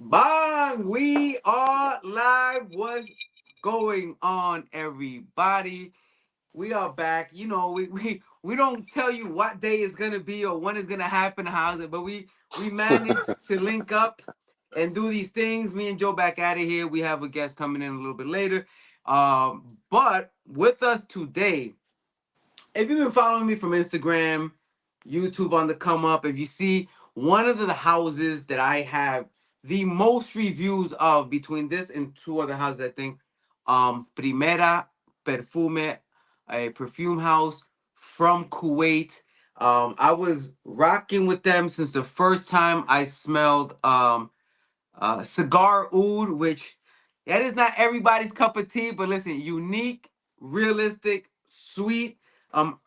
Bang! We are live. What's going on, everybody? We are back. We don't tell you what day is gonna be or when it's gonna happen, how's it, but we managed to link up and do these things. Me and Joe back out of here. We have a guest coming in a little bit later. But with us today, if you've been following me from Instagram, YouTube on the come up, if you see one of the houses that I have the most reviews of between this and two other houses, I think, Primera Perfume, a perfume house from Kuwait. I was rocking with them since the first time I smelled cigar oud, which that is not everybody's cup of tea, but listen, unique, realistic, sweet,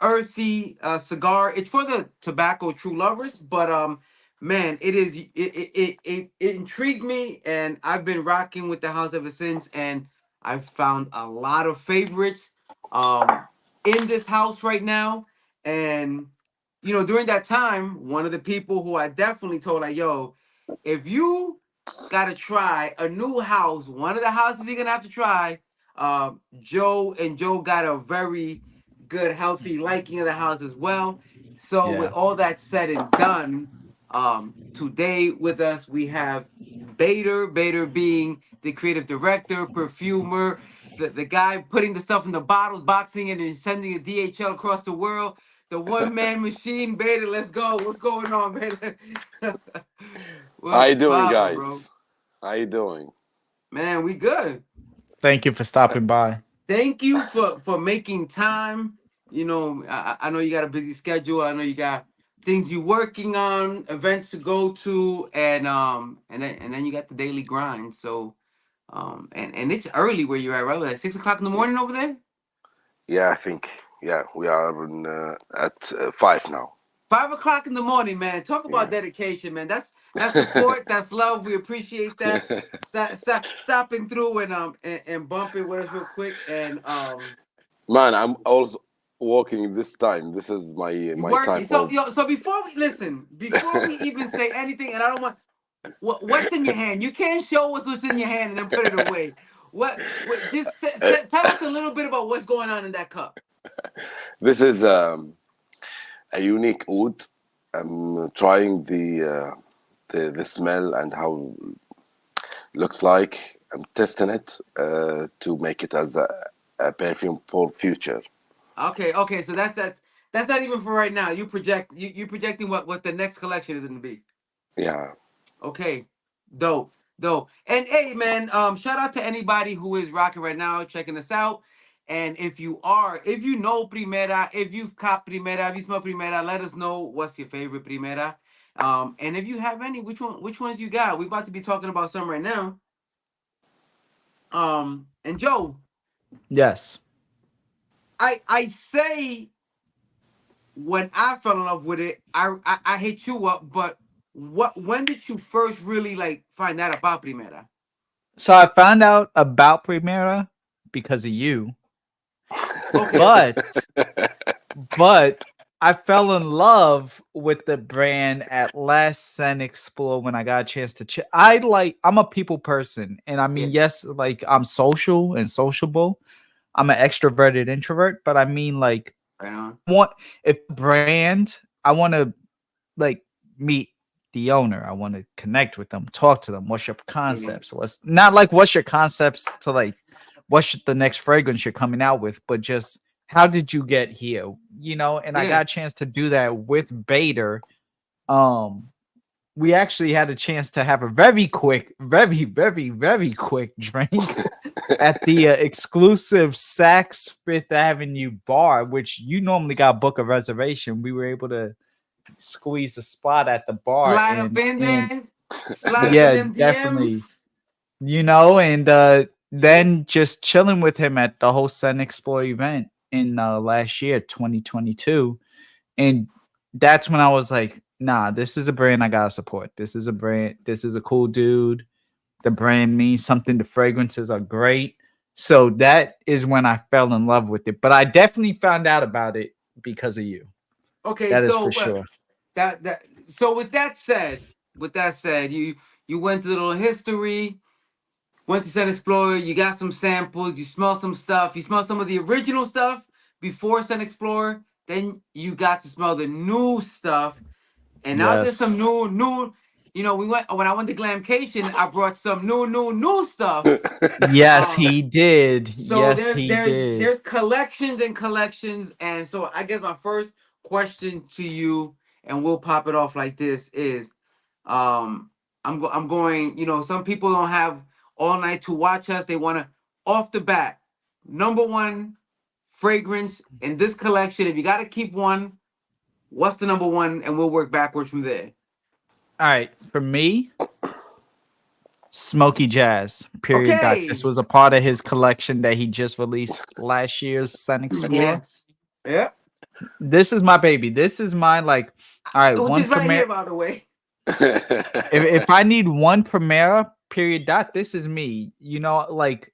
earthy cigar. It's for the tobacco true lovers, but man, it intrigued me, and I've been rocking with the house ever since, and I've found a lot of favorites in this house right now, and during that time, one of the people who I definitely told, like, yo, if you gotta try a new house. One of the houses you're gonna have to try. Joe got a very good, healthy liking of the house as well. So with Yeah. all that said and done, today with us we have Bader. Bader being the creative director, perfumer, the guy putting the stuff in the bottles, boxing it, and sending it DHL across the world. The one man machine. Bader, let's go. What's going on, Bader? How What's you doing, poppin', bro? guys? How you doing? Man, we good. Thank you for stopping by. Thank you for making time. I know you got a busy schedule. I know you got things you're working on, events to go to, and then you got the daily grind. So and it's early where you're at, right? Like 6 o'clock in the Yeah, morning over there. yeah, I think. Yeah, we are at 5 now. 5 o'clock in the morning, man. Talk about Yeah. dedication, man. That's support. That's love. We appreciate that. Stopping through and bumping with us real quick and. Man, I'm also working this time. This is You my time working. So of. yo, so before we even say anything, and I don't want what's in your hand. You can't show us what's in your hand and then put it away. What just tell us a little bit about what's going on in that cup. This is a unique oud. I'm trying the smell and how looks like. I'm testing it to make it as a perfume for future. Okay, so that's not even for right now. You projecting what the next collection is gonna be. Yeah. Okay, dope, dope. And hey, man, shout out to anybody who is rocking right now, checking us out. And if you know Primera, if you've caught Primera, if you smell Primera, let us know what's your favorite Primera. And if you have any, which ones you got? We're about to be talking about some right now. And Joe, Yes. I say when I fell in love with it, I hit you up, but when did you first really like find out about Primera? So I found out about Primera because of you, Okay. but but I fell in love with the brand at Last Scent Explore when I got a chance to. I'm a people person, and I Yeah. mean, yes, like I'm social and sociable. I'm an extroverted introvert, but I mean, like, Right on. want if brand, I want to like meet the owner. I want to connect with them, talk to them. What's your Yeah. concepts? What's not like what's your concepts to like what's the next fragrance you're coming out with, but just how did you get here? And I Yeah. got a chance to do that with Bader. Um we actually had a chance to have a very quick, very, very, very quick drink at the exclusive Saks Fifth Avenue bar, which you normally got to book a reservation. We were able to squeeze a spot at the bar, Slide up and in there. Slide up in yeah, them definitely. DMs. And then just chilling with him at the whole Sun Explore event in last year, 2022. And that's when I was like, nah, this is a brand I gotta support. This is a brand, this is a cool dude. The brand means something. The fragrances are great. So that is when I fell in love with it. But I definitely found out about it because of you. Okay, That is so for sure. so with that said, you You went to the little history, went to Sun Explorer, you got some samples, you smell some stuff, you smell some of the original stuff before Sun Explorer, then you got to smell the new stuff. And now there's Yes. some new, we went when I went to Glamcation, I brought some new stuff. Yes, Um, he did. so Yes, there's he there's did. there's collections and collections, and so I guess my first question to you, and we'll pop it off like this is, um, I'm going. Some people don't have all night to watch us. They want to off the bat, number one fragrance in this collection. If you got to keep one, what's the number one, and we'll work backwards from there. All right, for me, Smoky Jazz. Period. Dot. This Okay. was a part of his collection that he just released last year's Sun Explorer. Yes. Yeah. This is my baby. This is my like. All right, Which one is right premiere. here, by the way. If I need one Primera, period. Dot. This is me. Like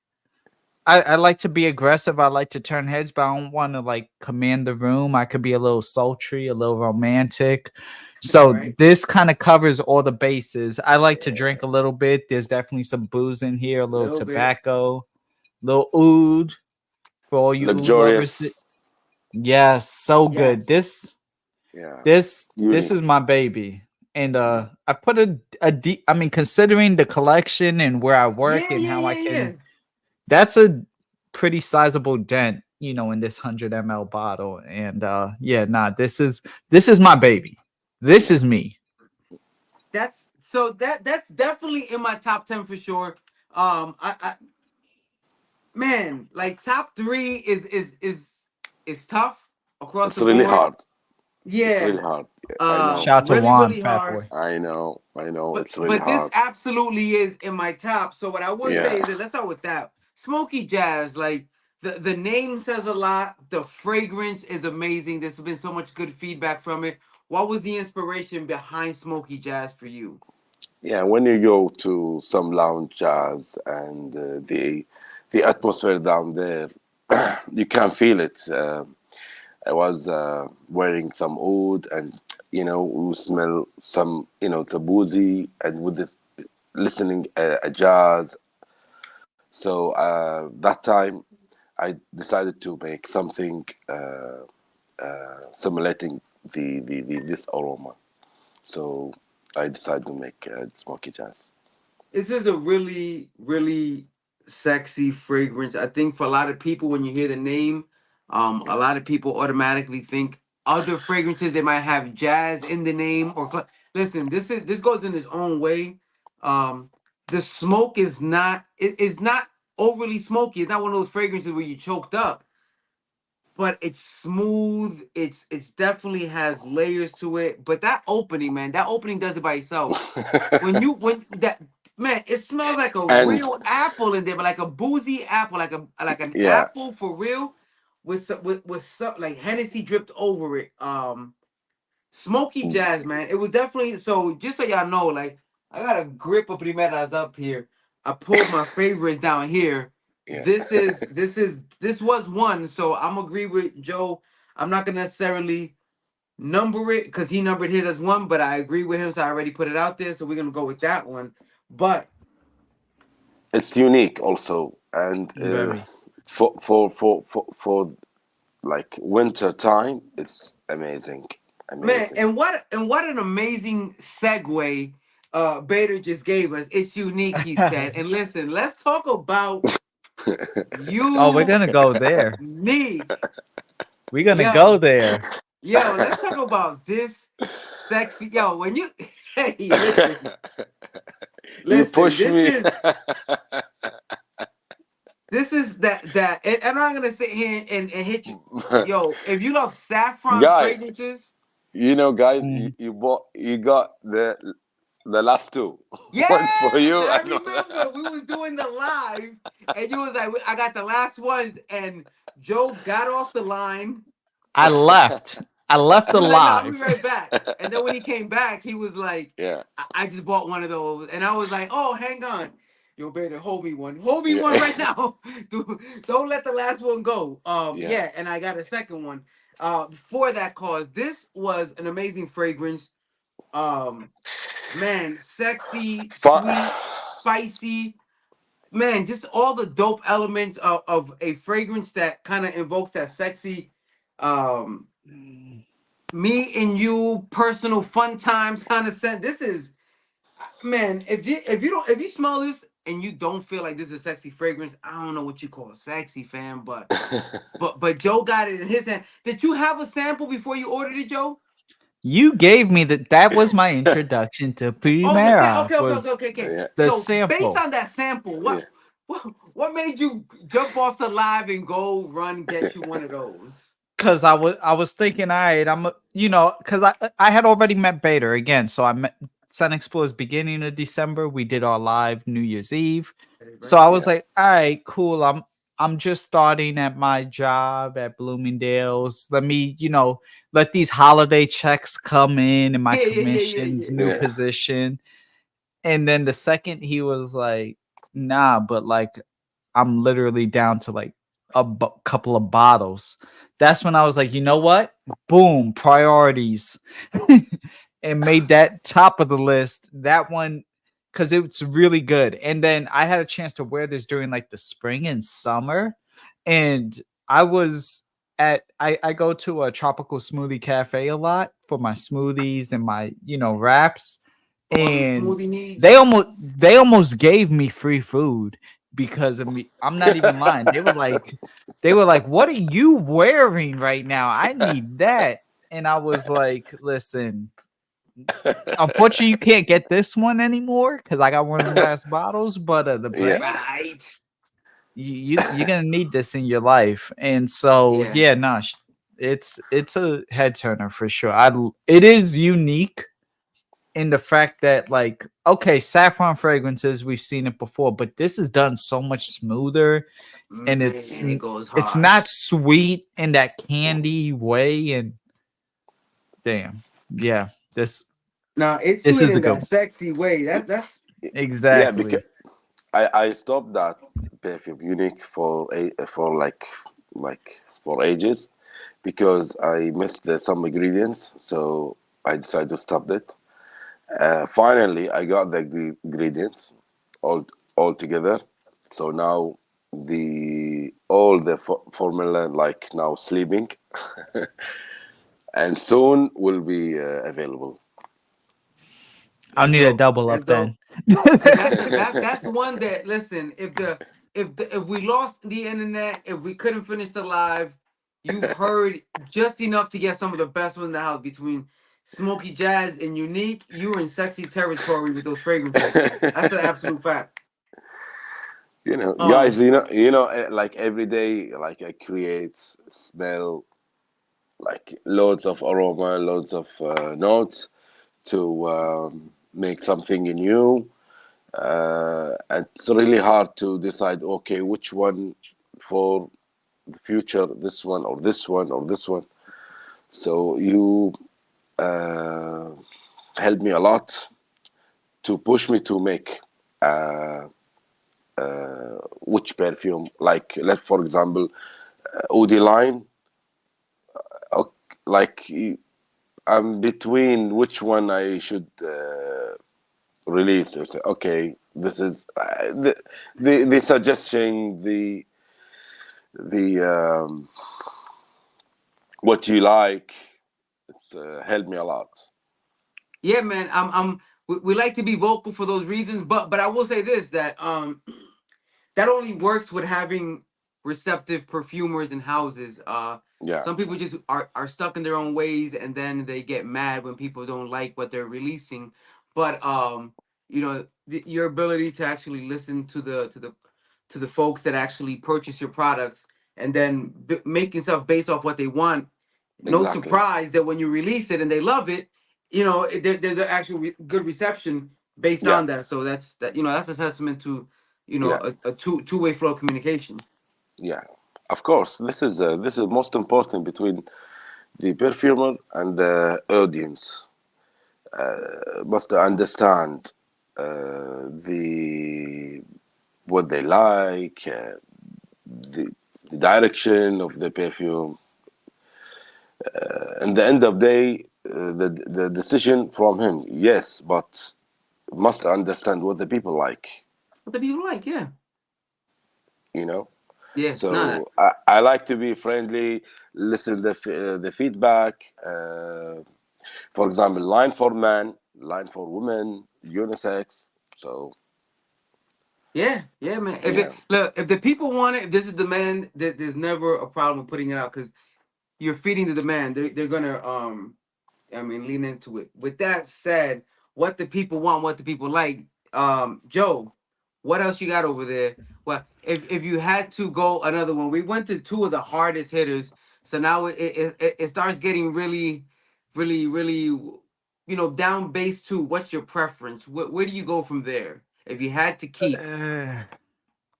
I like to be aggressive. I like to turn heads, but I don't want to like command the room. I could be a little sultry, a little romantic. So Right. this kind of covers all the bases. I like to Yeah. drink a little bit. There's definitely some booze in here, a A little little bit. tobacco, little oud for all you oud lovers. Luxurious. Yes, so good. Yes. Yeah. This is Unique. my baby. And Yeah. I put a deep, I mean, considering the collection and where I work Yeah, and yeah, how I yeah, yeah. can, that's a pretty sizable dent, in this 100 ml bottle. And yeah, nah, this is my baby. This Yeah. is me. That's definitely in my top 10 for sure. I man, like top three is tough across It's the really board. hard. It's really Yeah. hard. Yeah, I know. Shout out to Really, Juan, really Fat hard. Boy. I know. I know. But It's really but this hard. absolutely is in my top. So what I would say Yeah. is that let's start with that. Smoky Jazz, like the name says a lot. The fragrance is amazing. There's been so much good feedback from it. What was the inspiration behind Smoky Jazz for you? Yeah. When you go to some lounge jazz and the atmosphere down there, you can feel it. I was wearing some oud, and we smell some the boozy, and with this listening a jazz. So that time I decided to make something simulating this aroma. So I decided to make smoky jazz. This is a really, really sexy fragrance. I think for a lot of people, when you hear the name, a Yeah. lot of people automatically think other fragrances. They might have jazz in the name listen. This goes in its own way. Um, the smoke is not overly smoky. It's not one of those fragrances where you choked up, but it's smooth. It's definitely has layers to it. But that opening, man, that opening does it by itself. When that man, it smells like a And real apple in there, but like a boozy apple, like an yeah, apple for real, with some like Hennessy dripped over it. Smoky Jazz, man. It was definitely so. Just so y'all know, like I got a grip of primeras up here. I pulled my favorites down here. yeah. This was one. So I'm agree with Joe. I'm not gonna necessarily number it because he numbered his as one, but I agree with him, so I already put it out there. So we're gonna go with that one. But It's unique also, and Very. for like winter time, it's amazing, man, amazing. and what an amazing segue Bader just gave us. It's unique, he said. And listen, let's talk about Oh, we're gonna go there. unique. We're gonna go Yo, there. let's talk about this sexy. Yo, when you hey, You listen, push this me. is that and I'm not gonna sit here and hit you. Yo, if you love saffron Guy, fragrances, guys, Mm. you got the last two. One for yes, you I and one. remember we was doing the live, and you was like, I got the last ones, and Joe got off the line. I left. I left He was like, "No, I'll be alive. right back." And then when he came back, he was like, Yeah, I just bought one of those," and I was like, "Oh, hang on, yo, better hold me one yeah, right now. Don't let the last one go." yeah. Yeah, and I got a second one. For that cause, this was an amazing fragrance. Um, man, sexy, Fi- sweet, spicy. Man, just all the dope elements of a fragrance that kind of invokes that sexy, um, me and you, personal fun times kind of scent. This is, man. If you smell this and you don't feel like this is a sexy fragrance, I don't know what you call sexy, fam. But Joe got it in his hand. Did you have a sample before you ordered it, Joe? You gave me that. That was my introduction to Oh, the sample. Primera. Okay, okay, okay, Was okay, okay. yeah, the So based sample. on that sample, yeah. what made you jump off the live and go run get you one of those? Cause I was thinking, all right, cause I had already met Bader again, so I met Sun Explorers beginning of December. We did our live New Year's Eve, so Right. I was Yeah. like, all right, cool. I'm just starting at my job at Bloomingdale's. Let me, let these holiday checks come in my Yeah, yeah, yeah, yeah, commissions, yeah. new Yeah. position, and then the second he was like, nah, but like I'm literally down to like couple of bottles. That's when I was like, you know what? Boom, priorities. And made that top of the list. That one, because it's really good. And then I had a chance to wear this during like the spring and summer. And I was I go to a tropical smoothie cafe a lot for my smoothies and my, wraps. All them And smoothie they needs. almost gave me free food because of me. I'm not even lying. They were like, "What are you wearing right now? I need that." And I was like, "Listen, unfortunately, you can't get this one anymore because I got one of the last bottles. But the Yeah. brand, Right. you're gonna need this in your life." And so, Yeah. yeah, no, it's a head turner for sure. It is unique in the fact that, like, okay, saffron fragrances, we've seen it before, but this is done so much smoother, and Man, it goes it's hard. not sweet in that candy way. And damn, yeah, this Now it's this sweet is a in good that one. sexy way. That's Yeah, because Exactly. I stopped that perfume unique for like for ages because I missed some ingredients, so I decided to stop it. Finally, I got the ingredients all together, so now the all the formula like now sleeping, and soon will be available. I'll that's need a dope. double That's up dope. then. See, that's one that, listen. If we lost the internet, if we couldn't finish the live, you've heard just enough to get some of the best ones in the house between Smoky Jazz and Unique. You were in sexy territory with those fragrances. That's an absolute fact. Guys, Um, like every day, like I create smell like loads of aroma, loads of notes to make something new. And it's really hard to decide, okay, which one for the future, this one or this one or this one. So you uh, helped me a lot to push me to make which perfume, like let for example, Audi line, like I'm between which one I should release. Or say, okay, this is the suggestion, the what you like. It's helped me a lot. yeah, man. We like to be vocal for those reasons, but I will say this, that that only works with having receptive perfumers and houses. Yeah, Some people just are stuck in their own ways, and then they get mad when people don't like what they're releasing. But your ability to actually listen to the folks that actually purchase your products, and then making stuff based off what they want. No exactly. surprise that when you release it and they love it, there's an actual good reception based Yeah, on that. So that's a testament to yeah, a two-way flow of communication. yeah. Of course, this is most important between the perfumer and the audience. Must understand the what they like, the direction of the perfume. And the end of day, the decision from him. Yes, but must understand what the people like, What the people like, yeah. you know. Yeah, nah. So I like to be friendly, listen the feedback. For example, line for man, line for women, unisex. So Yeah, yeah, man. If it yeah. look, if the people want it, if this is demand, there's never a problem with putting it out because you're feeding the demand. They're gonna I mean, lean into it. With that said, what the people want, what the people like. Joe, what else you got over there? Well, if you had to go another one, we went to two of the hardest hitters, so now it starts getting really, really, down base to what's your preference? Where do you go from there? If you had to keep,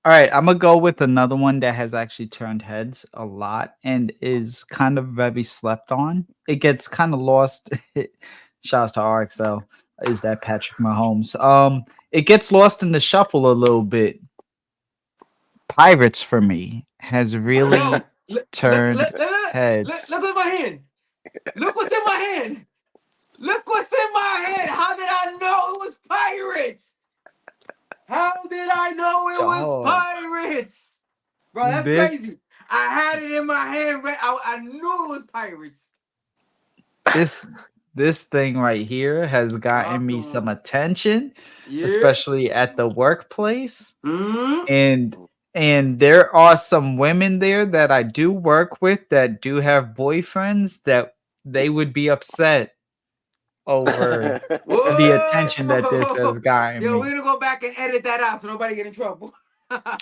All right, I'm gonna go with another one that has actually turned heads a lot and is kind of very slept on. It gets kind of lost. Shouts to RXL. Is that Patrick Mahomes? It gets lost in the shuffle a little bit. Pirates for me has Joe, really turned look heads. at my hand. Look what's in my hand. Look what's in my hand. How did I know it was pirates? How did I know it was Dog, pirates? Bro, that's this crazy. I had it in my hand. I knew it was pirates. this this thing right here has gotten Talk to me some him. attention, Yeah. especially at the workplace. Mm-hmm. and and there are some women there that I do work with that do have boyfriends that they would be upset over the attention that this has Whoa. gotten Yo, me. we're gonna go back and edit that out so nobody get in trouble.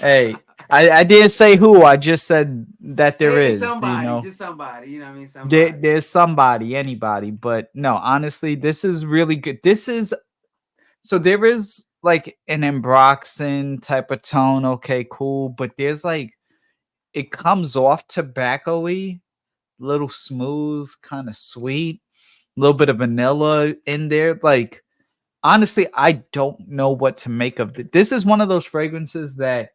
Hey, I didn't say who, I just said that there Hey, is, somebody, just somebody. You know what I mean? Somebody. there's somebody, anybody, but no, honestly, this is really good. This is so there is like an Embroxin type of tone, okay, cool, but there's like it comes off tobacco-y, little smooth, kind of sweet, a little bit of vanilla in there. Like, honestly, I don't know what to make of it. This is one of those fragrances that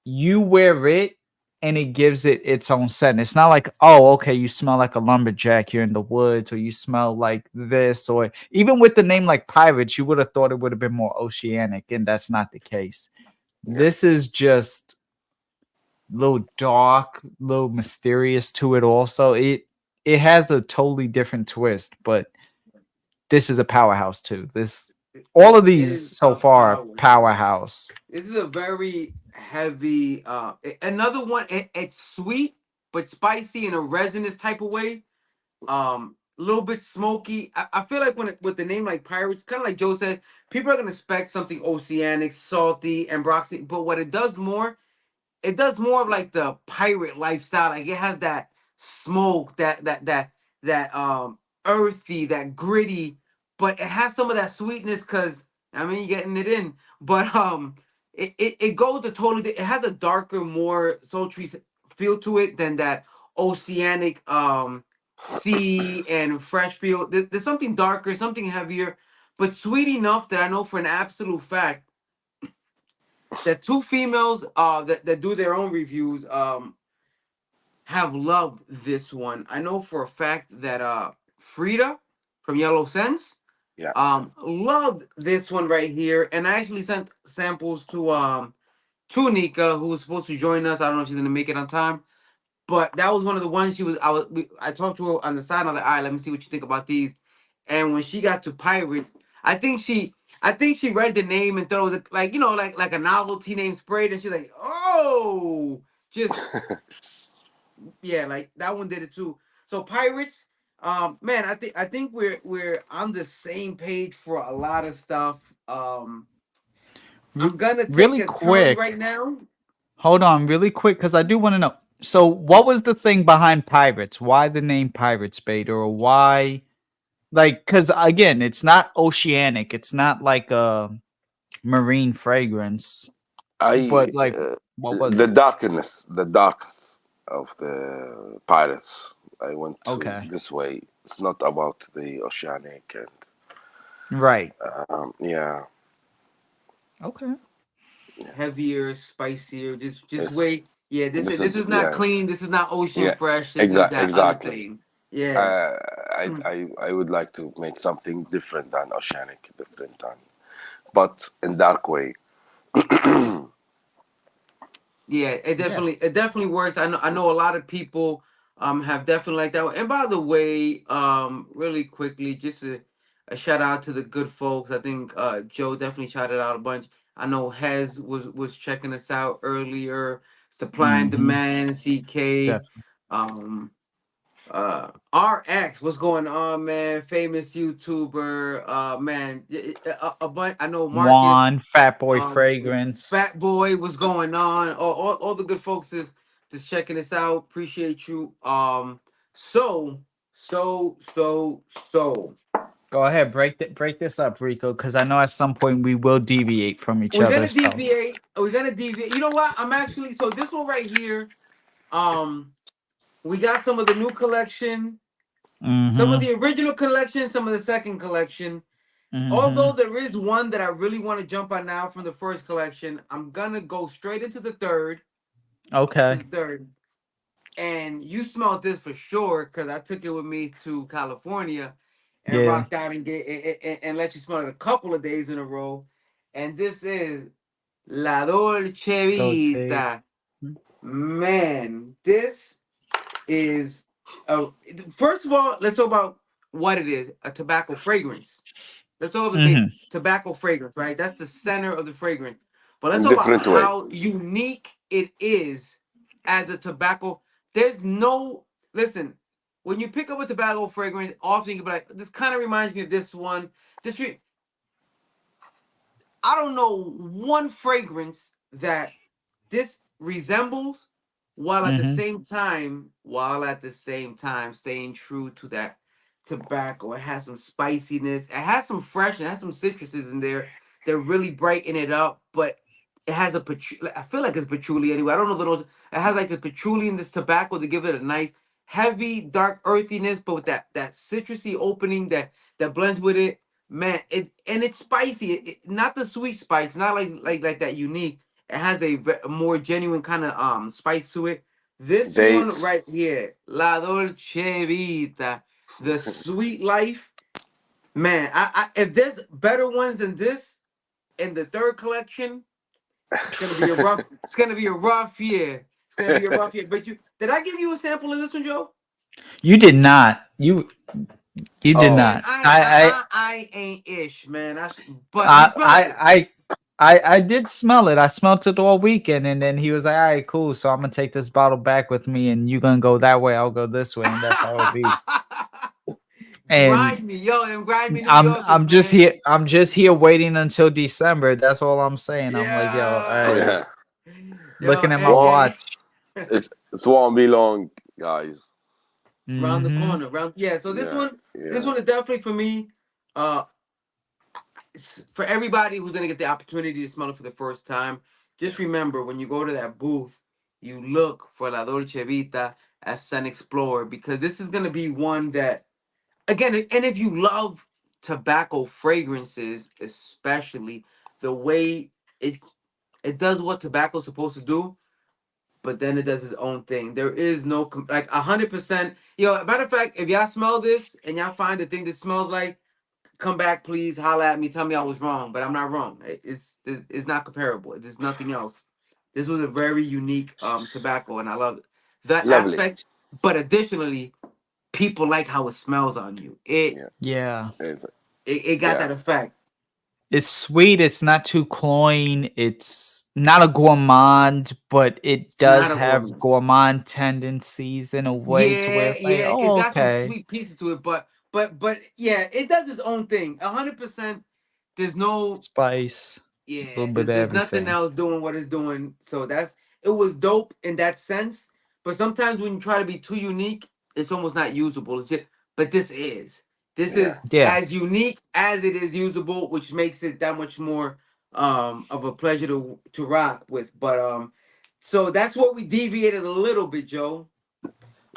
you wear it and it gives it its own scent. It's not like, oh, okay, you smell like a lumberjack, you're in the woods, or you smell like this, or even with the name like Pirates, you would have thought it would have been more oceanic, and that's not the case. Yeah. This is just little dark, little mysterious to it also. It has a totally different twist, but this is a powerhouse too. This all This of these is so a far are powerhouse. powerhouse. This is a very heavy. Another one. It's sweet but spicy in a resinous type of way. A little bit smoky. I feel like with the name like Pirates, kind of like Joe said, people are gonna expect something oceanic, salty, and broxy. But what it does more, it does more of like the pirate lifestyle. Like it has that smoke, that earthy, that gritty, but it has some of that sweetness because I mean you're getting it in. But it goes to totally. It has a darker, more sultry feel to it than that oceanic sea and fresh feel. There's something darker, something heavier, but sweet enough that I know for an absolute fact that two females that do their own reviews have loved this one. I know for a fact that Frida from Yellow Sense Yeah. loved this one right here, and I actually sent samples to Nika, who was supposed to join us. I don't know if she's gonna make it on time, but that was one of the ones she was. I talked to her on the side. I was like, all right, let me see what you think about these. And when she got to Pirates, I think she, I think she read the name and thought it was like like a novelty name sprayed, and she's like, oh, just yeah, like that one did it too. So Pirates, man, I think we're on the same page for a lot of stuff. R- I'm gonna take really a turn right quick. now. Hold on, really quick, because I do want to know. So, what was the thing behind Pirates? Why the name Pirates Bait, or why? Like, because again, it's not oceanic. It's not like a marine fragrance. I But like, what was the it? darkness, the darkness of the pirates. I went to Okay, this way. It's not about the oceanic and right. yeah, Okay. yeah. Heavier, spicier, just It's wait. Yeah, this this is this is is not yeah, clean. This is not ocean yeah, fresh. This is that other exactly. thing. Yeah. Uh, I would like to make something different than oceanic, different than. but in dark way. Yeah, Yeah. it definitely works. I know a lot of people have definitely like that one. And by the way, really quickly, just a shout out to the good folks. I think Joe definitely shouted out a bunch. I know Hez was checking us out earlier. Supply and Mm-hmm. demand, CK. Definitely. Um RX, what's going on, man? Famous YouTuber. Man, a bunch. I know Marcus. Juan, Fat Boy um, Fragrance. Fat Boy, what's going on? All the good folks is just checking us out. Appreciate you. So, so Go ahead, break this up, Rico, because I know at some point we will deviate from each we're other. gonna So. deviate. We're gonna deviate. You know what? I'm actually so this one right here. Um, we got some of the new collection, some of Mm-hmm. the original collection, some of the second collection. Although Mm-hmm. there is one that I really want to jump on now from the first collection, I'm gonna go straight into the third. Into Okay. the third. And you smelled this for sure because I took it with me to California and Yeah. rocked out and and let you smell it a couple of days in a row. And this is La Dolce Dolce. Vita. Man, this is a, first of all, let's talk about what it is, a tobacco fragrance. Let's talk about the Mm-hmm. tobacco fragrance, right? That's the center of the fragrance. But let's In talk about different way. how unique it is as a tobacco. There's no listen. When you pick up a tobacco fragrance, often you can be like, "This kind of reminds me of this one." This I don't know one fragrance that this resembles Mm-hmm. while at the same time staying true to that tobacco. It has some spiciness, it has some fresh, it has some citruses in there that really brighten it up, but it has a I feel like it's patchouli anyway. I don't know the nose. It has like the patchouli in this tobacco to give it a nice heavy dark earthiness, but with that citrusy opening that blends with it. Man, it's spicy. Not the sweet spice, not like that unique. It has a more genuine kind of spice to it. This one Dates. right here, La Dolce Vita, the sweet life. Man, if there's better ones than this in the third collection, it's gonna be a rough. It's gonna be a rough year. It's gonna be a rough year. But you did I give you a sample of this one, Joe? You did not. You did Oh, Man, not. I ain't ish, man. But you I smelled I it. I I did smell it. I smelled it all weekend, and then he was like, "All right, cool. So I'm gonna take this bottle back with me, and you gonna go that way. I'll go this way, and that's how it'll be." And Grimy, yo, them grimy New I'm Yorkers, just man. here. I'm just here waiting until December. That's all I'm saying. I'm like, yo, all right. Yeah. yeah. Yo, Looking at my Well, hey, watch. it won't be long, guys. round the Mm-hmm. corner, round yeah. So Yeah, this yeah. one is definitely for me. Uh, for everybody who's gonna get the opportunity to smell it for the first time, just remember when you go to that booth, you look for La Dolce Vita as Sun Explorer because this is gonna be one that again, and if you love tobacco fragrances, especially the way it it does what tobacco's supposed to do, but then it does its own thing. There is no like 100%. Matter of fact, if y'all smell this and y'all find the thing that smells like, come back, please holla at me, tell me I was wrong, but I'm not wrong. It's not comparable. There's nothing else. This was a very unique tobacco, and I love it. That Lovely. aspect, but additionally, people like how it smells on you. It Yeah, Yeah. it's, it, it got yeah. that effect. It's sweet. It's not too cloying. It's not a gourmand, but it It's not does a have woman. gourmand tendencies in a way to where Yeah, it's like, yeah, it's oh, got some okay. sweet pieces to it, but yeah, it does its own thing. 100%. There's no Spice, a little Yeah, bit of there's nothing everything. else doing what it's doing. So it was dope in that sense. But sometimes when you try to be too unique, it's almost not usable. It's just but this Yeah. is Yeah. as unique as it is usable, which makes it that much more of a pleasure to rock with. But so that's what we deviated a little bit, Joe.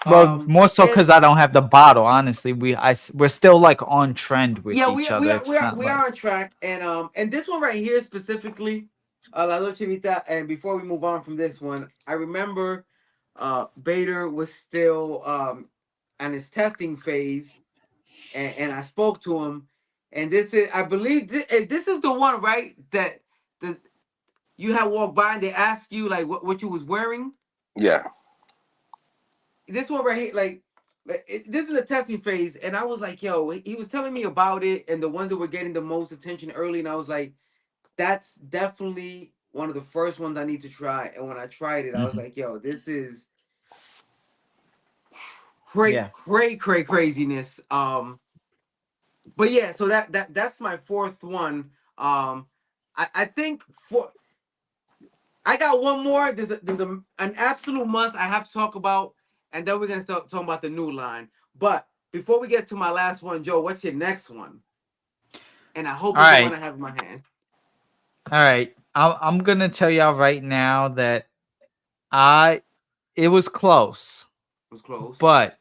Well, more so And because I don't have the bottle. Honestly, we're still like on trend with yeah, each other. It's not we like are on track, and this one right here specifically, La Dolce Vita. And before we move on from this one, I remember, Bader was still on his testing phase, and I spoke to him, And this is, I believe, this is the one, right? That the you had walked by and they asked you like what you was wearing. Yeah. This one right here, this is the testing phase, and I was like, yo, he was telling me about it, and the ones that were getting the most attention early, and I was like, that's definitely one of the first ones I need to try. And when I tried it, I was Mhm. like, yo, this is Yeah. craziness. But yeah, so that's my fourth one. I think for I got one more. An absolute must I have to talk about, and then we're gonna start talking about the new line. But before we get to my last one, Joe, what's your next one? And I hope All it's the one right. I have in my hand. All right. I'm gonna tell y'all right now that I it was close, It was close. but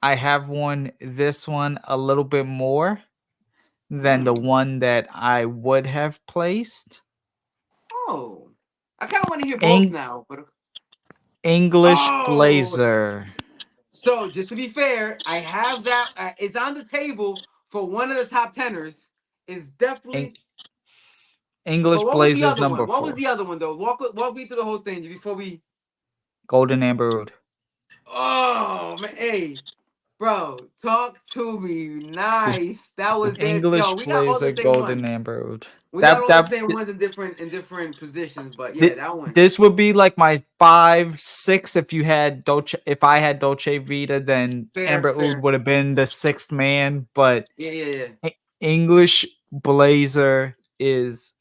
I have one this one a little bit more than the Mm. one that I would have placed. Oh, I kind of want to hear both Eng- now. But English oh, blazer. so just to be fair, I have that. It's on the table for one of the top tenors. Is Eng- definitely. But English what was the blazer is other one? number What was 4. the other one though? Walk me through the whole thing before we. Golden Amber Oud. Oh man, hey, bro, talk to me. Nice. That was there. Yo, English we got all the blazer, same Golden ones. Amber Oud. We got That all the that same ones in different positions. But yeah, Th- that one. this would be like my 5, 6 if you had Dolce. If I had Dolce Vita, then Fair, Amber Oud fair. would have been the sixth man. But Yeah, yeah, yeah. English Blazer is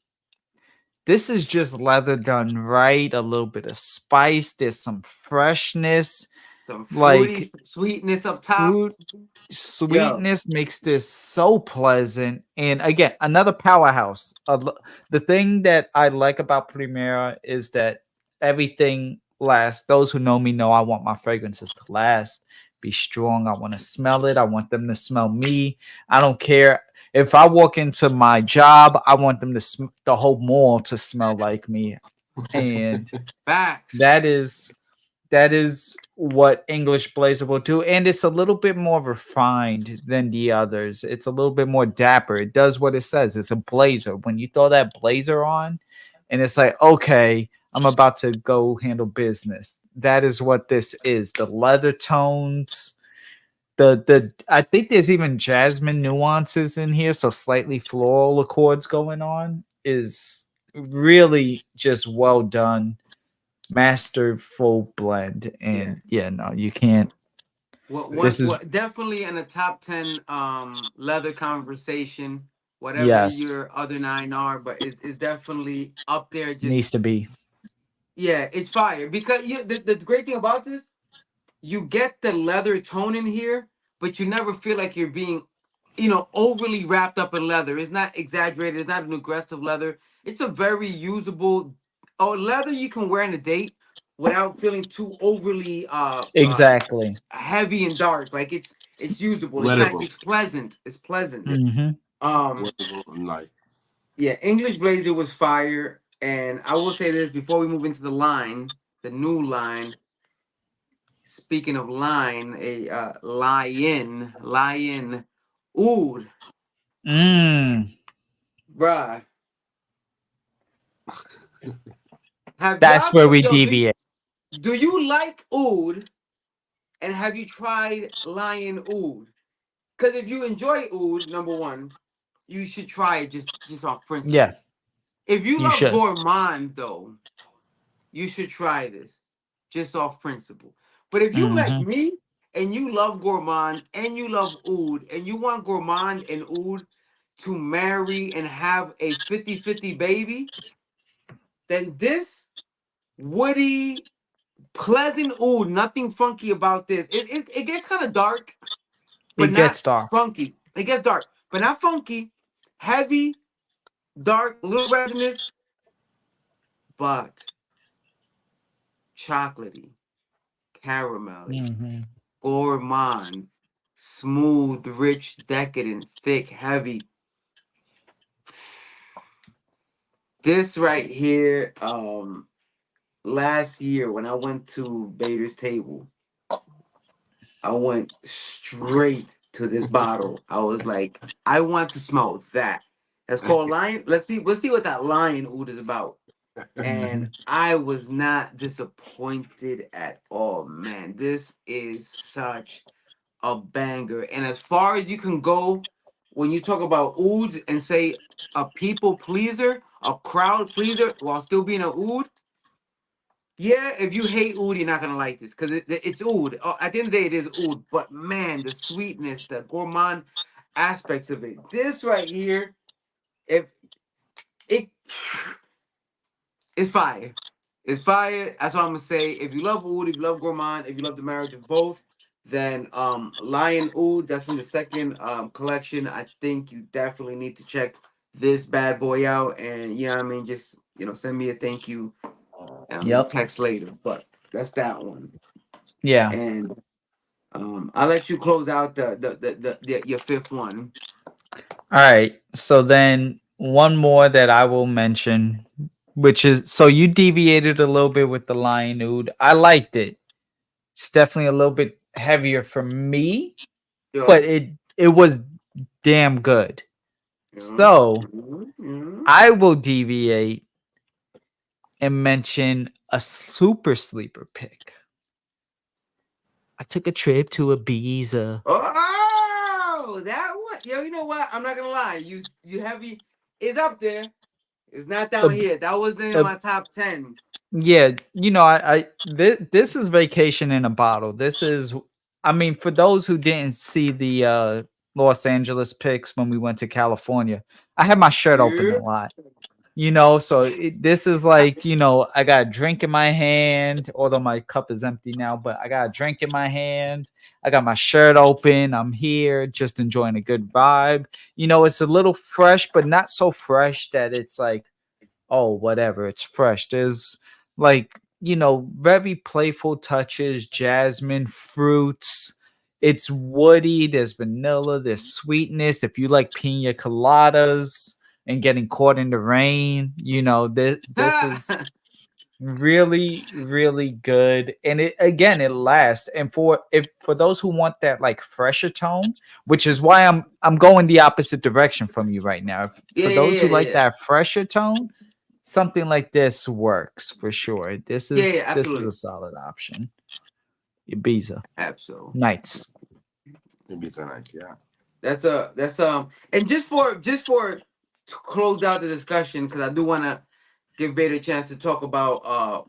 this is just leather done right. A little bit of spice. There's some freshness, Some fruity like sweetness up top. fruit Yo, sweetness makes this so pleasant. And again, another powerhouse. The thing that I like about Primera is that everything lasts. Those who know me know I want my fragrances to last, be strong. I want to smell it. I want them to smell me. I don't care. If I walk into my job, I want them to the whole mall to smell like me. And facts. that is what English Blazer will do, and it's a little bit more refined than the others. It's a little bit more dapper. It does what it says. It's a blazer. When you throw that blazer on, and it's like, okay, I'm about to go handle business. That is what this is. The leather tones. The I think there's even jasmine nuances in here, so slightly floral accords going on is really just well done masterful blend. Yeah. And yeah, no, you can't. This is What definitely in a top 10 leather conversation, whatever yes, your other nine are, but it's definitely up there. needs Just to be yeah, it's fire. Because the great thing about this, you get the leather tone in here, but you never feel like you're being, overly wrapped up in leather. It's not exaggerated. It's not an aggressive leather. It's a very usable leather you can wear on a date without feeling too overly exactly. heavy and dark. Like it's usable. It's not. Wearable. It's pleasant. It's pleasant. Hmm. Um, Wearable and light. yeah, English Blazer was fire, and I will say this before we move into the line, the new line. Speaking of line, a lion, oud, Mm, bruh. Have that's y'all where we yo deviate. do you like oud and have you tried lion oud? Because if you enjoy oud, number one, you should try it just off Yeah, principle. If you you love should. gourmand though, you should try this just off principle. But if you like Hmm. me and you love gourmand and you love oud and you want gourmand and oud to marry and have a 50-50 baby, then this woody, pleasant oud, nothing funky about this. It gets kind of dark, but It not gets dark. funky. It gets dark, but not funky. Heavy, dark, a little resinous, but chocolatey, caramelly, Hmm. gourmand, smooth, rich, decadent, thick, heavy. This right here, last year when I went to Bader's table, I went straight. to this bottle. I was like, I want to smell that. That's called lion. Let's see what that lion oud is about. And Mhm. I was not disappointed at all, man. This is such a banger. And as far as you can go, when you talk about ouds and say a people pleaser, a crowd pleaser, while still being an oud, yeah, if you hate oud, you're not gonna like this because it's oud. At the end of the day, it is oud. But man, the sweetness, the gourmand aspects of it. This right here, if it it's fire. It's fire. That's what I'm gonna say. If you love oud, if you love gourmand, if you love the marriage of both, then Lion Oud, that's from the second collection. I think you definitely need to check this bad boy out. And you know what I mean, just send me a thank you Yep. text later. But that's that one. Yeah. And I'll let you close out the your fifth one. All right. So then one more that I will mention, which is so you deviated a little bit with the lion nude. I liked it. It's definitely a little bit heavier for me, Yeah. but it was damn good. Yeah. So Yeah. I will deviate and mention a super sleeper pick. I took a trip to Ibiza. Oh, that one. Yo, you know what? I'm not gonna lie. You heavy is up there. It's not down Ab- here. That wasn't in ab- my top 10. yeah, this is vacation in a bottle. This is, I mean, for those who didn't see the Los Angeles pics when we went to California, I had my shirt open Yeah. a lot. So this is like, I got a drink in my hand, although my cup is empty now, but I got a drink in my hand. I got my shirt open. I'm here just enjoying a good vibe. It's a little fresh, but not so fresh that it's like, oh, whatever, it's fresh. There's like, very playful touches, jasmine, fruits. It's woody, there's vanilla, there's sweetness. If you like pina coladas and getting caught in the rain, this is really really good, and it again it lasts. And for those who want that like fresher tone, which is why I'm going the opposite direction from you right now. For Yeah, those yeah, who yeah, like yeah. that fresher tone, something like this works for sure. this Yeah, yeah, is this is a absolutely. solid option. Ibiza Absolutely. nights. Maybe tonight. Yeah. That's and just for to close out the discussion, because I do want to give Beta a chance to talk about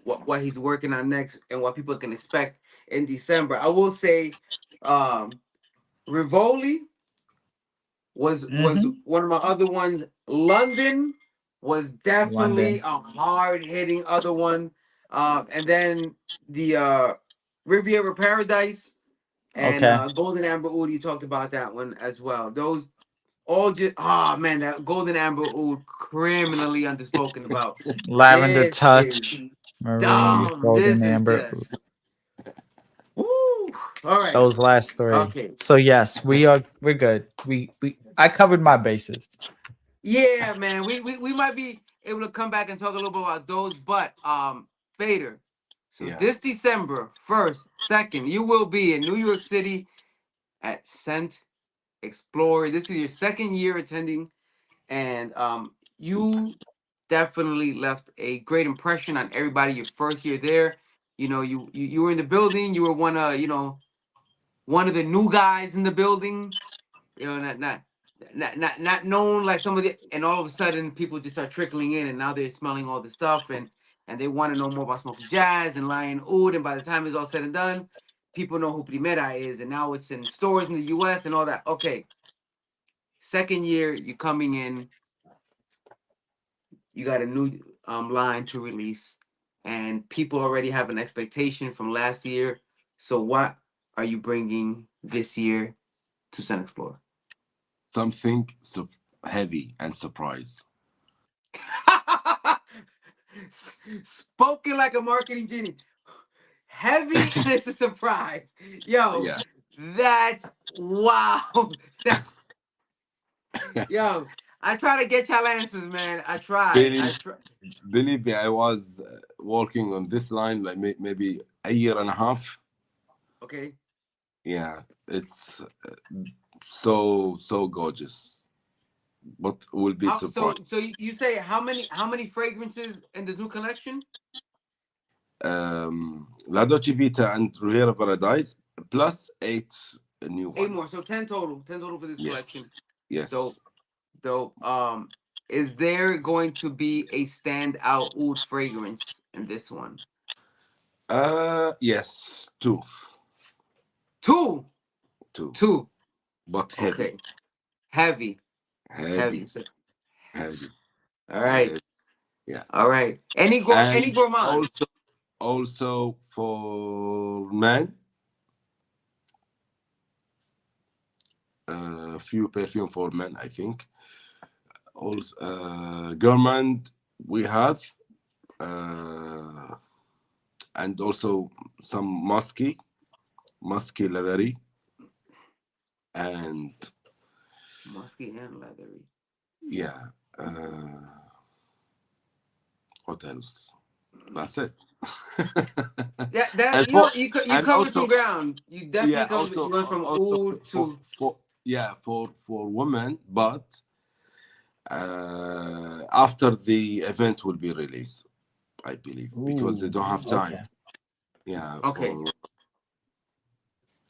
what he's working on next and what people can expect in December. I will say um Rivoli was Hmm. one of my other ones. London was definitely London. a hard hitting other one. And then the Riviera Paradise and Okay. Golden Amber Oud. You talked about that one as well. Those all just man, that Golden Amber Oud criminally underspoken about. Lavender This is touch, marine, dumb. golden This is amber. just woo. All right. Those last three. Okay. So yes, we're good. We I covered my bases. Yeah, man. We might be able to come back and talk a little bit about those, but Vader. So Yeah. this December 1st, 2nd, you will be in New York City at Scent Explorer. This is your second year attending, and you definitely left a great impression on everybody your first year there. You were in the building, you were one of the new guys in the building, not known like some of the, and all of a sudden people just start trickling in, and now they're smelling all the stuff, and they want to know more about Smoky Jazz and Lion Oud, and by the time it's all said and done, people know who Primera is, and now it's in stores in the U.S. and all that. Okay, second year you coming in, you got a new line to release, and people already have an expectation from last year. So what are you bringing this year to Sun Explorer? Something heavy and surprise. Spoken like a marketing genie. Heavy and it's a surprise. Yo, Yeah. that's wow. Yo, I try to get y'all answers, man. I try. I believe try. believe me, I was working on this line like maybe a year and a half. Okay. Yeah, it's so gorgeous, but will be How surprised. so you say how many fragrances in the new collection? La Dolce Vita and Riviera Paradise plus eight a new Eight one. more, so 10 total. 10 total for this Yes, collection. yes. Dope, dope. Is there going to be a standout oud fragrance in this one? Yes, two, Two, two, two. but heavy, Okay, heavy, heavy. heavy, So heavy, all right, heavy. Yeah, all right. Any and gourmands? also for men, few perfume for men. I think also gourmand we have, uh, and also some musky leathery, and Musky and leathery. yeah. What else? That's it. That and you for know you and covered some also ground. You definitely yeah, covered. You went from oud to for yeah for women, but after the event will be released, I believe, because they Ooh, don't have time. okay. Yeah, okay. for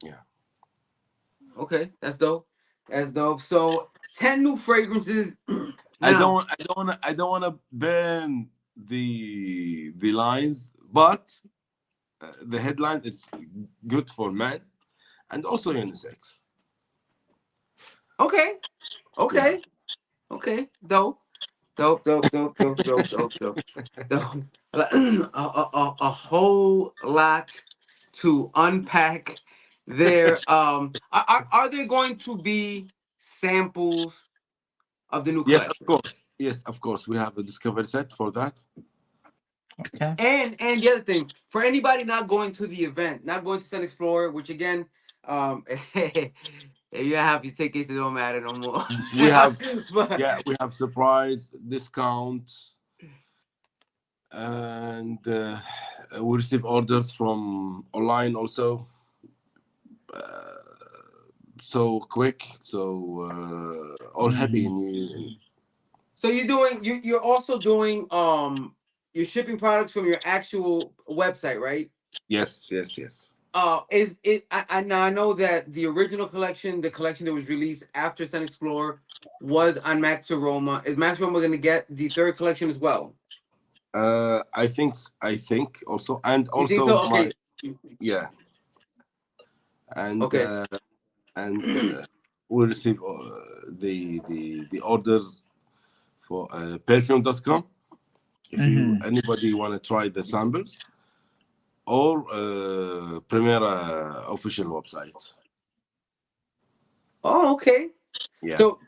yeah. Okay, that's dope. That's dope. So 10 new fragrances. Now, I don't want to burn the lines, but the headline is good for men and also unisex. okay, Yeah. okay, okay. Dope, dope, dope, dope, dope, dope, dope, dope, dope. A whole lot to unpack there. Are there going to be samples of the new Yes, of collection? course. Yes, of course. We have a discovery set for that. Okay. And the other thing, for anybody not going to the event, not going to Sun Explorer, which again, you have your tickets, it don't matter no more. We have But yeah, we have surprise discounts, and we receive orders from online also, so quick. So all happy Mhm. in you. so you're also doing you're shipping products from your actual website, right? Yes, yes, yes. Is it I now I know that the original collection, the collection that was released after Sun Explorer, was on Max Aroma. Is Max Aroma gonna get the third collection as well? I think also, and You think also so? my Okay. yeah, and Okay. and we receive the orders for perfume.com. If you Mhm. anybody want to try the samples, or Primera official website. Oh, okay. Yeah. So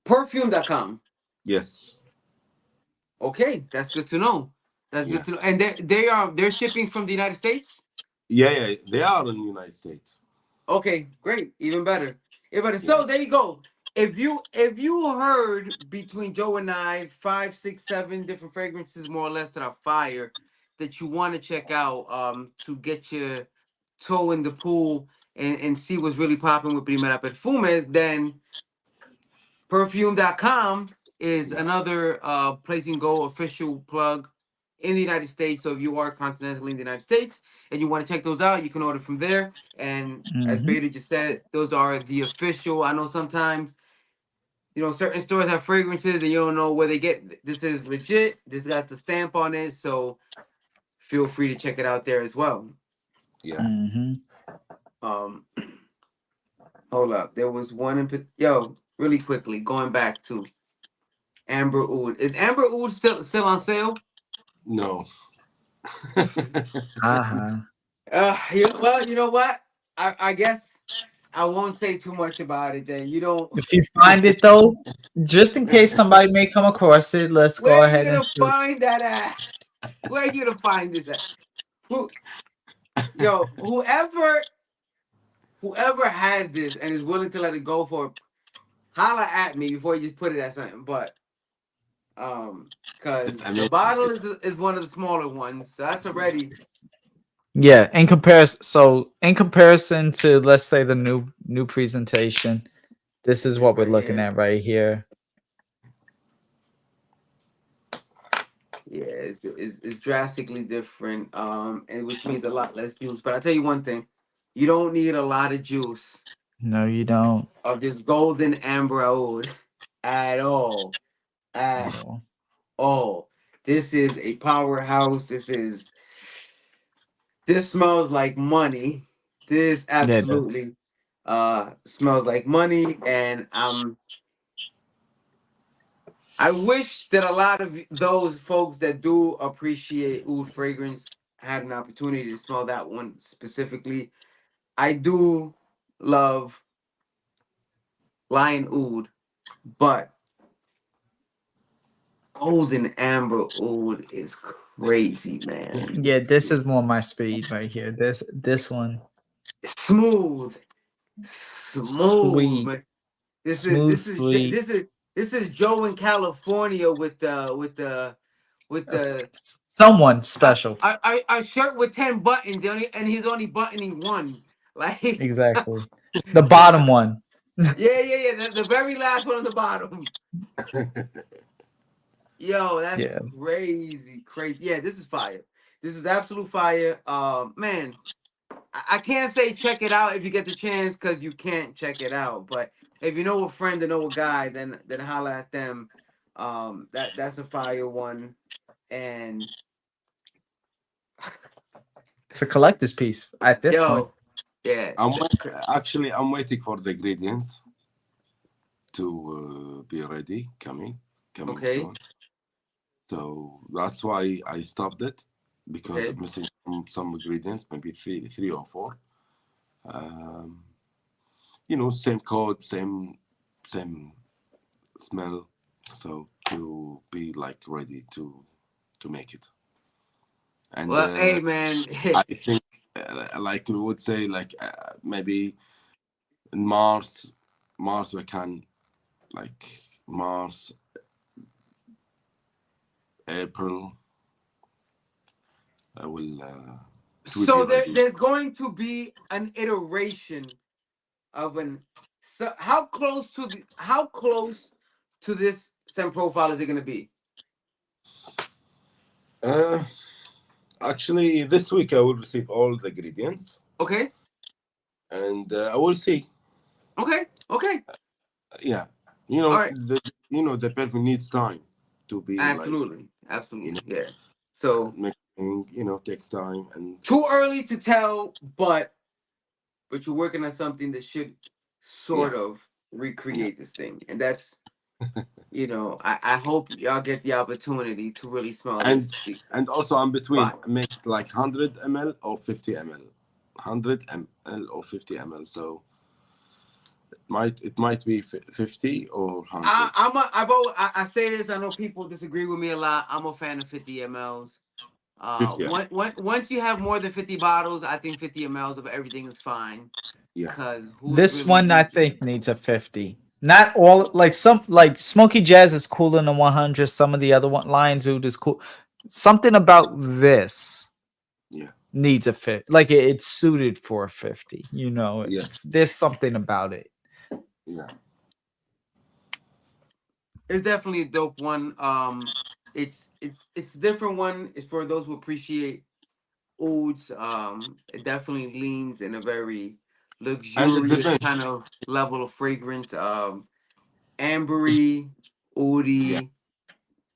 perfume.com. Yes. Okay, that's good to know. That's good Yeah. to know. And they're shipping from the United States? Yeah. Yeah. They are in the United States. Okay, great. Even better. Even better. Yeah. So there you go. If you heard between Joe and I 5, 6, 7 different fragrances more or less that are fire that you want to check out to get your toe in the pool and see what's really popping with Primera Perfumes, then Perfume.com is Yeah. another place you can go, official plug in the United States. So if you are continentally in the United States and you want to check those out, you can order from there. And as Mhm. Beta just said, those are the official. I know sometimes, certain stores have fragrances and you don't know where they get. This is legit. This got the stamp on it. So feel free to check it out there as well. Yeah. Mhm. Um, hold up. There was one yo, really quickly, going back to Amber Oud. Is Amber Oud still on sale? No. Uh-huh. You know what? I guess I won't say too much about it. Then you don't. If you find it though, just in case somebody may come across it, let's Where go are you ahead and gonna see. find that at? Where are you gonna find this at? Who, yo, whoever has this and is willing to let it go for, holla at me before you just put it at something. But It's because the amazing. bottle is one of the smaller ones, so that's already Yeah, in comparison, so in comparison to let's say the new presentation, This is what we're Different looking here. at right here. Yeah, it's drastically different. And which means a lot less juice. But I tell you one thing, you don't need a lot of juice No, you don't. of this golden amber oud at all. At At all. all. This is a powerhouse. This smells like money. This Yeah, it does. absolutely smells like money, and I wish that a lot of those folks that do appreciate oud fragrance had an opportunity to smell that one specifically. I do love lion oud, but golden amber oud is crazy, man. Yeah, this is more my speed right here. This one, Smooth, smooth, sweet, man. smooth, sweet. This is Joe in California with the Someone special. a shirt with 10 buttons and he's only buttoning one. Like Exactly. The bottom one. yeah. The very last one on the bottom. Yo, that's Yeah. crazy, crazy. Yeah, this is fire. This is absolute fire. Man, I can't say check it out if you get the chance because you can't check it out. But if you know a friend or know a guy, then holla at them. That's a fire one. And It's a collector's piece at this point. yo, yeah, Actually, I'm waiting for the ingredients to be ready, coming okay, soon. So that's why I stopped it because okay. I'm missing some ingredients, maybe three or four. Um, same code, same smell. So to be like ready to make it, and Well, hey man, I think like we would say like maybe in Mars we can like Mars, April. I will. It will be so ready. there's going to be an iteration of an. So how close to this scent profile is it going to be? Uh, Actually, this week I will receive all the ingredients, Okay, and I will see. okay. Yeah, All right. the perfume needs time to be like Absolutely. you know Absolutely. Yeah. So mixing. Takes time, and too early to tell, but you're working on something that should yeah, sort of yeah, recreate this thing. And that's, I hope y'all get the opportunity to really smell and this. and also I'm between Fine. make like 100 ml or 50 ml, 100 ml or 50 ml. So it might be 50 or 100. I say this. I know people disagree with me a lot. I'm a fan of 50 mLs. 50. Once you have more than 50 bottles, I think 50 mLs of everything is fine. Yeah, Cause who's This really one I into? think needs a 50. Not all like some like Smoky Jazz is cooler than 100. Some of the other one Lion's Oud is cool. Something about this yeah, needs a fit. Like it's suited for a 50. yeah, There's something about it. yeah. It's definitely a dope one. It's a different one. It's for those who appreciate ouds. It definitely leans in a very And it luxurious depends. kind of level of fragrance. Ambery, Yeah, oudy.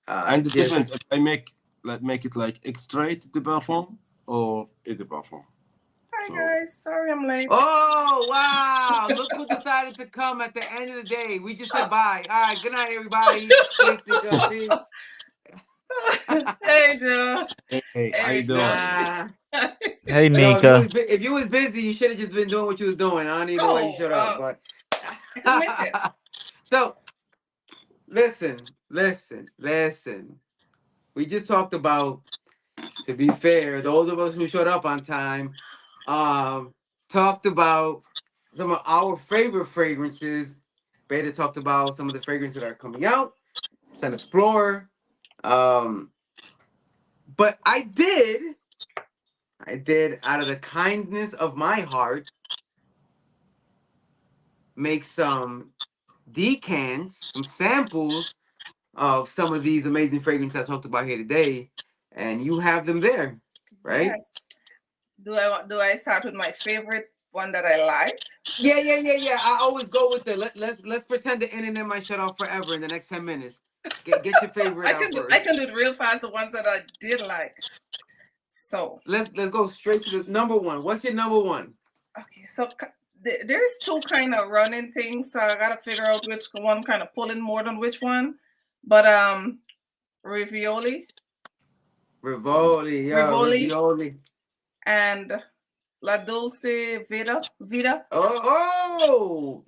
and it depends Just if I make it like extrait de parfum or et de parfum. Hi So guys, sorry I'm late. oh wow! Look who decided to come at the end of the day. We just said bye. All right, good night, everybody. Peace, Nika. Peace. Hey Joe. hey, how you Hey doing? everybody. Nah. Hey Yo, Nika. if you was busy, you should have just been doing what you was doing. I don't even know why you No, shut up. But I could miss it. so listen. We just talked about, to be fair, those of us who showed up on time, um, talked about some of our favorite fragrances. Beta talked about some of the fragrances that are coming out. Sun Explorer. Um, but I did out of the kindness of my heart make some decants, some samples of some of these amazing fragrances I talked about here today, and you have them there, right? Yes. Do I start with my favorite one that I like? Yeah, yeah, yeah, yeah. I always go with the let's pretend the internet might shut off forever in the next 10 minutes. Get your favorite I out can do I first. can do it real fast, the ones that I did like. So Let's go straight to the number one. What's your number one? okay, so there's two kind of running things, so I gotta figure out which one kind of pulling more than which one. But Ravioli, Rivoli, yeah, Rivoli, Rivioli. and La Dolce Vita.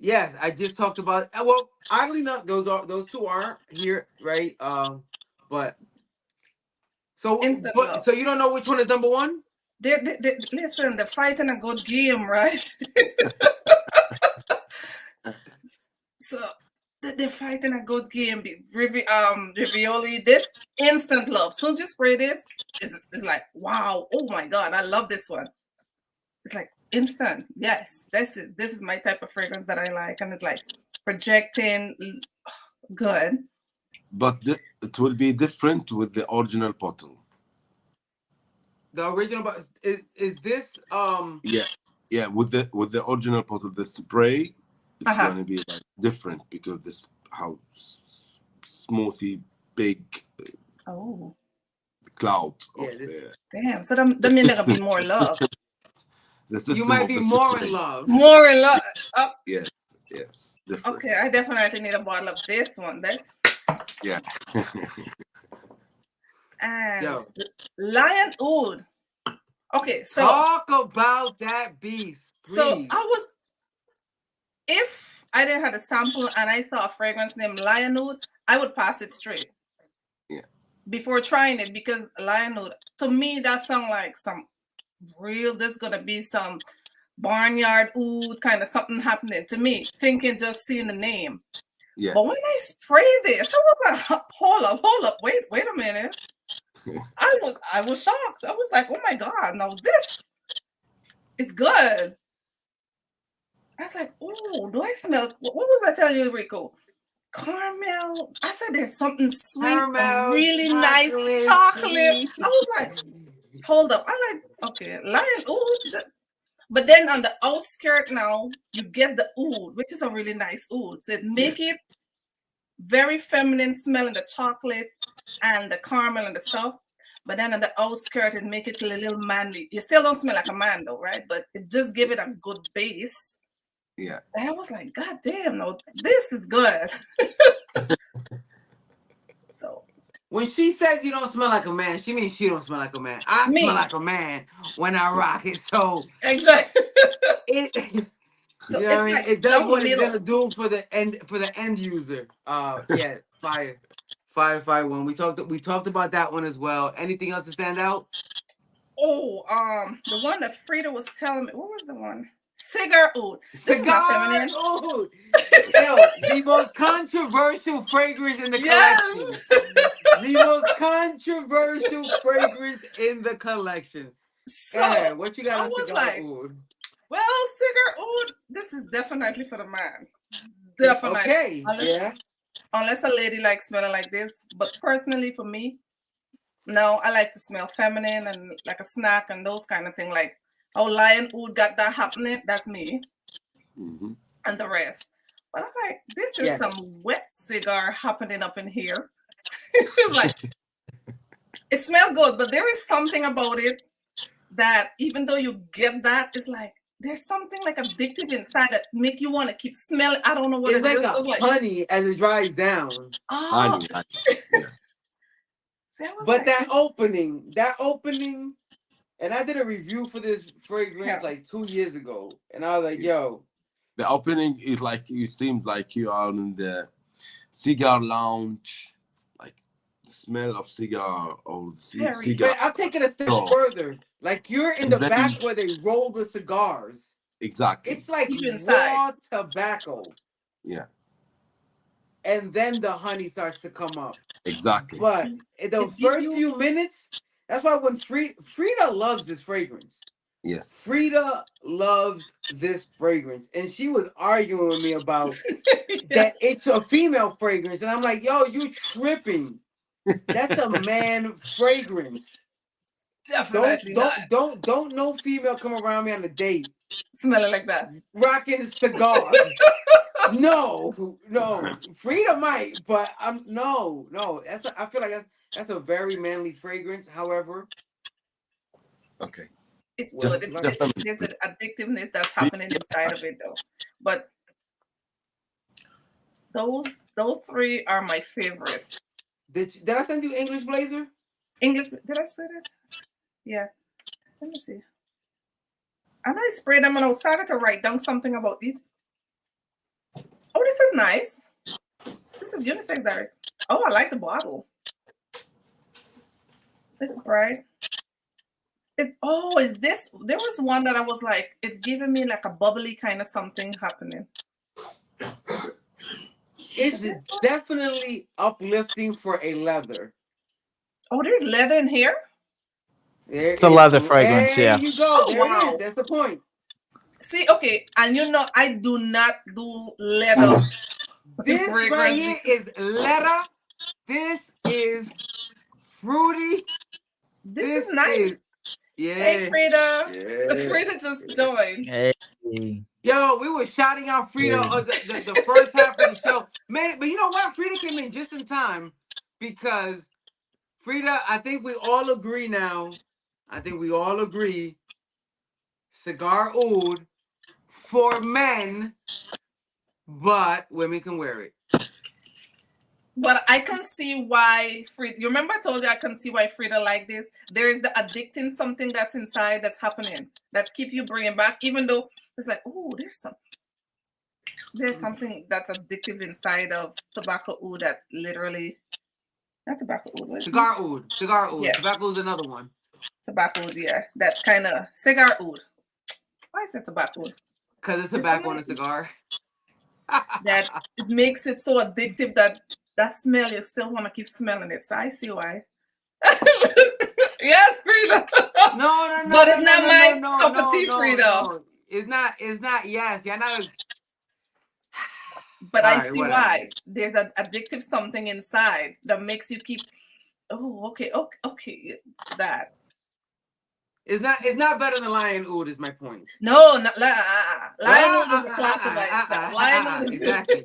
Yes, I just talked about. Well, oddly enough, those two are here, right? But Instant but love. so you don't know which one is number one? Listen, they're fighting a good game, right? So they're fighting a good game. Ravioli, this instant love. Soon as you spray this, it's like, wow, oh my god, I love this one. It's like instant. Yes, that's it. This is my type of fragrance that I like, and it's like projecting good. But it will be different with the original bottle. The original, but is this Yeah, yeah. With the original bottle, the spray is Uh-huh. gonna be like different because this how smoothy big Oh, cloud of yeah? damn. So that the means there gonna system. be more love. The You system might of be the more in spray. love. More in love. Oh, Yes, yes, different. okay, I definitely need a bottle of this one. That's Yeah. and Yo, Lion Oud. Okay, talk about that beast, so please. I was, if I didn't have a sample and I saw a fragrance named Lion Oud, I would pass it straight Yeah. before trying it, because Lion Oud, to me, that sound like some real. There's gonna be some barnyard oud kind of something happening to me. Thinking just seeing the name, Yeah. but when I spray this, I was like, hold up, wait a minute. I was shocked. I was like, oh my god, no, this is good. I was like, oh, do I smell? What was I telling you, Rico? Caramel. I said there's something sweet, a Caramel, really nice chocolate, chocolate. sweet. I was like, hold up. I like, okay, lion oud. But then on the outskirt now, you get the oud, which is a really nice oud. So it make it very feminine smelling, the chocolate and the caramel and the stuff. But then on the outskirt, it make it a little manly. You still don't smell like a man though, right? But it just give it a good base. Yeah. And I was like, God damn, no, this is good. So When she says you don't smell like a man, she means she don't smell like a man. I smell me, like a man when I rock it. So exactly. it, So you know what I it's mean? like It does down the what it's middle. gonna do for the end user. Yeah, fire one. We talked about that one as well. Anything else to stand out? Oh, the one that Frida was telling me, what was the one? Cigar oud. This is not Cigar feminine. oud. Yo, the most controversial fragrance in the collection. Yes. The most controversial fragrance in the collection. Go So ahead. What you got I on was cigar like, oud? well, cigar oud, this is definitely for the man. Definitely. Okay. Unless Yeah. unless a lady likes smelling like this. But personally for me, no, I like to smell feminine and like a snack and those kind of thing. Like, oh, lion oud got that happening. That's me. Hmm. And the rest. But I'm like, this is Yes. some wet cigar happening up in here. It's like, it smells good, but there is something about it that even though you get that, it's like there's something like addictive inside that make you want to keep smelling. I don't know what It's it like is. a It's like, honey as it dries down. oh, Honey, honey. Yeah. see, I was But like, that opening, and I did a review for this fragrance yeah, like 2 years ago, and I was like, yo, The opening is like it seems like you are in the cigar lounge, like smell of cigar or very, cigar. man, I'll take it a step So, further. Like you're in and the then back where they roll the cigars. exactly, It's like deep inside. raw tobacco, yeah, and then the honey starts to come up. exactly, But in the It give first you, few minutes, that's why when Frida loves this fragrance. Yes. Frida loves this fragrance, and she was arguing with me about that Yes, it's a female fragrance, and I'm like, yo, you tripping. That's a man fragrance. definitely not Don't no female come around me on a date smelling like that. rocking a cigar. No. Frida might, but I'm no. I feel like that's a very manly fragrance. However, Okay. It's what good. Just It's, like just it's a there's minute, an addictiveness that's please. happening inside of it though. But those three are my favorite. did I send you English Blazer? English, did I spray that? Yeah. Let me see. I know I sprayed them and I was starting to write down something about it. Oh, this is nice. This is unisex diary. Oh, I like the bottle. It's bright. Is this? There was one that I was like, it's giving me like a bubbly kind of something happening. Is It's this one? definitely uplifting for a leather. Oh, there's leather in here. There It's a is. leather fragrance, There yeah. you go. Oh There it is. wow. That's the point. See, okay, and you know, I do not do leather This right fragrance here because is leather. This is fruity. this is This is nice. Hey, yeah. Frida. Yeah. Frida just joined. Hey. Yo, we were shouting out Frida Hey. the first half of the show. Man, but you know what? Frida came in just in time because Frida, I think we all agree now. I think we all agree. Cigar oud for men, but women can wear it. But I can see why Frida. You remember I told you I can see why Frida like this. There is the addicting something that's inside that's happening that keep you bringing back, even though it's like, oh, there's something that's addictive inside of tobacco oud that literally not tobacco oud. What? Cigar oud. Cigar oud. Yeah, Tobacco is another one. tobacco oud. Yeah, that kind of cigar oud. Why is it tobacco oud? Because it's There's so tobacco in many a cigar. that it makes it so addictive that that smell you still want to keep smelling it. So I see why. Yes, Frida. But it's not my cup of tea, Frida. no. It's not, yes. You're not a. But All I right, see whatever. why. There's an addictive something inside that makes you keep. Oh, okay. That. It's not better than lion oud, is my point. No, not lion oud is a class by itself. Lion oud is Exactly.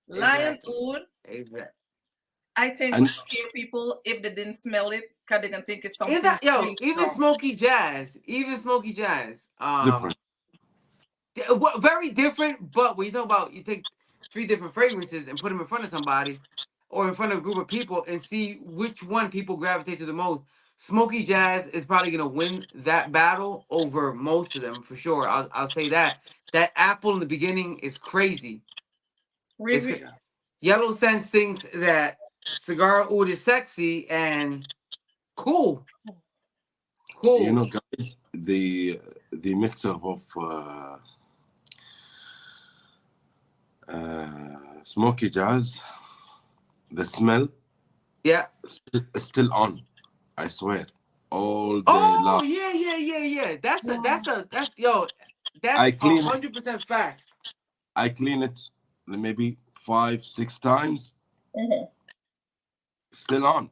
lion Exactly. oud. Exactly. I think And would scare people if they didn't smell it because they're gonna think it's Is something that yo? really Even strong. Smoky Jazz, even Smoky Jazz, different. very different. But when you talk about, you take three different fragrances and put them in front of somebody, or in front of a group of people, and see which one people gravitate to the most. Smoky Jazz is probably gonna win that battle over most of them for sure. I'll say that. That apple in the beginning is crazy. It's Review. Yellow Sense thinks that cigar oud is sexy and cool, You know, cool. guys, the mixture of smoky jazz, the smell Yeah. is still on. I swear, all day Oh long. yeah. Wow. That's I a clean it. 100% facts. I clean it maybe 5, 6 times. Mhm. Still on.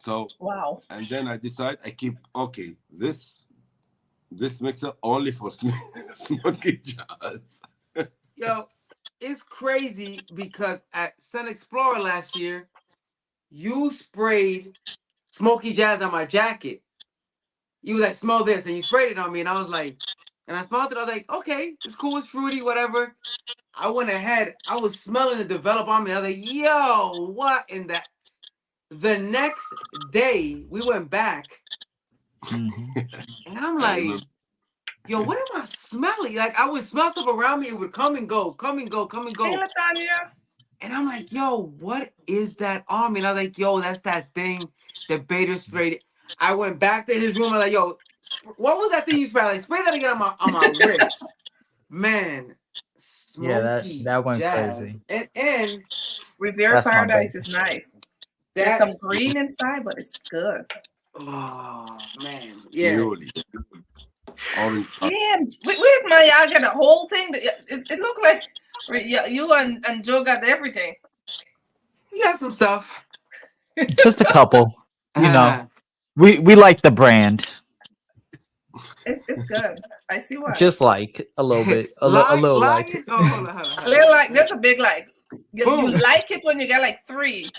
So, Wow. and then I decide I keep okay. This mixer only for smoky jazz. Yo, it's crazy because at Sun Explorer last year, you sprayed Smoky Jazz on my jacket. You was like, smell this, and you sprayed it on me, and I was like, and I smelled it. I was like, okay, it's cool, it's fruity, whatever. I went ahead. I was smelling it develop on me. I was like, yo, what in that? The next day, we went back, Mhm. and I'm I like, remember. yo, what am I smelling? Like, I would smell stuff around me. It would come and go, come and go, come and Hey, go. Latanya. And I'm like, yo, what is that on me? And I was like, yo, that's that thing that Bader sprayed. I went back to his room. I'm like, yo, what was that thing you sprayed? Like, spray that again on my wrist. Man, Yeah, that smoky that went jazz. crazy. And Riviera That's my Paradise baby. is nice. There's some that's green inside, but it's good. Oh man, yeah. Newly orange. Damn. Wait, Maya, I got the whole thing. It looked like you and Joe got everything. We got some stuff. Just a couple. You know, we like the brand. It's good. I see why. Just like a little bit, a little like. Lion. Oh, hold on, hold on, A hold on. little like that's a big like. You Boom. like it when you get like 3.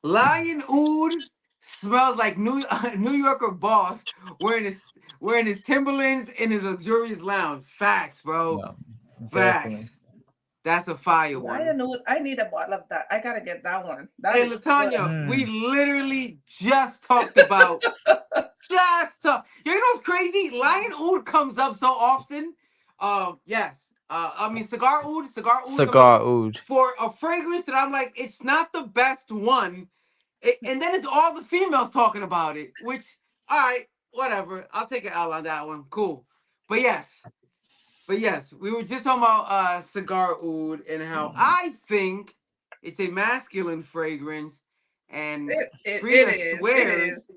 Lion Oud smells like New Yorker boss wearing his Timberlands in his luxurious lounge. Facts, bro. No, definitely. Facts. That's a fire I one. know. I need a bottle of that. I gotta get that one. That Hey, is good. Latanya, we Mm. literally just talked about You know what's crazy? Lion Oud comes up so often. Yes. I mean cigar oud comes up Cigar oud. for a fragrance that I'm like, it's not the best one. And then it's all the females talking about it, which, all right, whatever. I'll take an L on that one. Cool. But yes, we were just talking about cigar oud and how I think it's a masculine fragrance, and It Frida is. It swears is.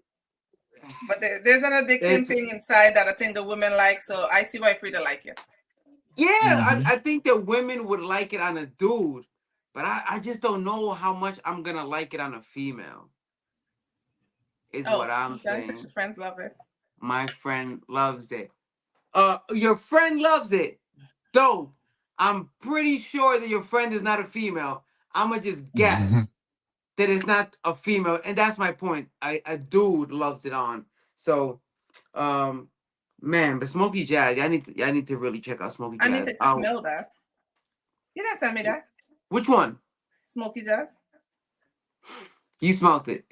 But there's an addicting it's thing inside that I think the women like. So I see why Frida like it. yeah. I, Mhm. I think that women would like it on a dude, but I just don't know how much I'm gonna like it on a female. Is what Oh, I'm okay. Such saying. your friends love it. My friend loves it. Your friend loves it. Dope. I'm pretty sure that your friend is not a female. I'ma just guess that it's not a female, and that's my point. A dude loves it on. So, um, man, but Smoky Jazz, I need to really check out Smoky I need Jazz. to Oh, smell that. You didn't send me that. which one? Smoky Jazz. You smelt it.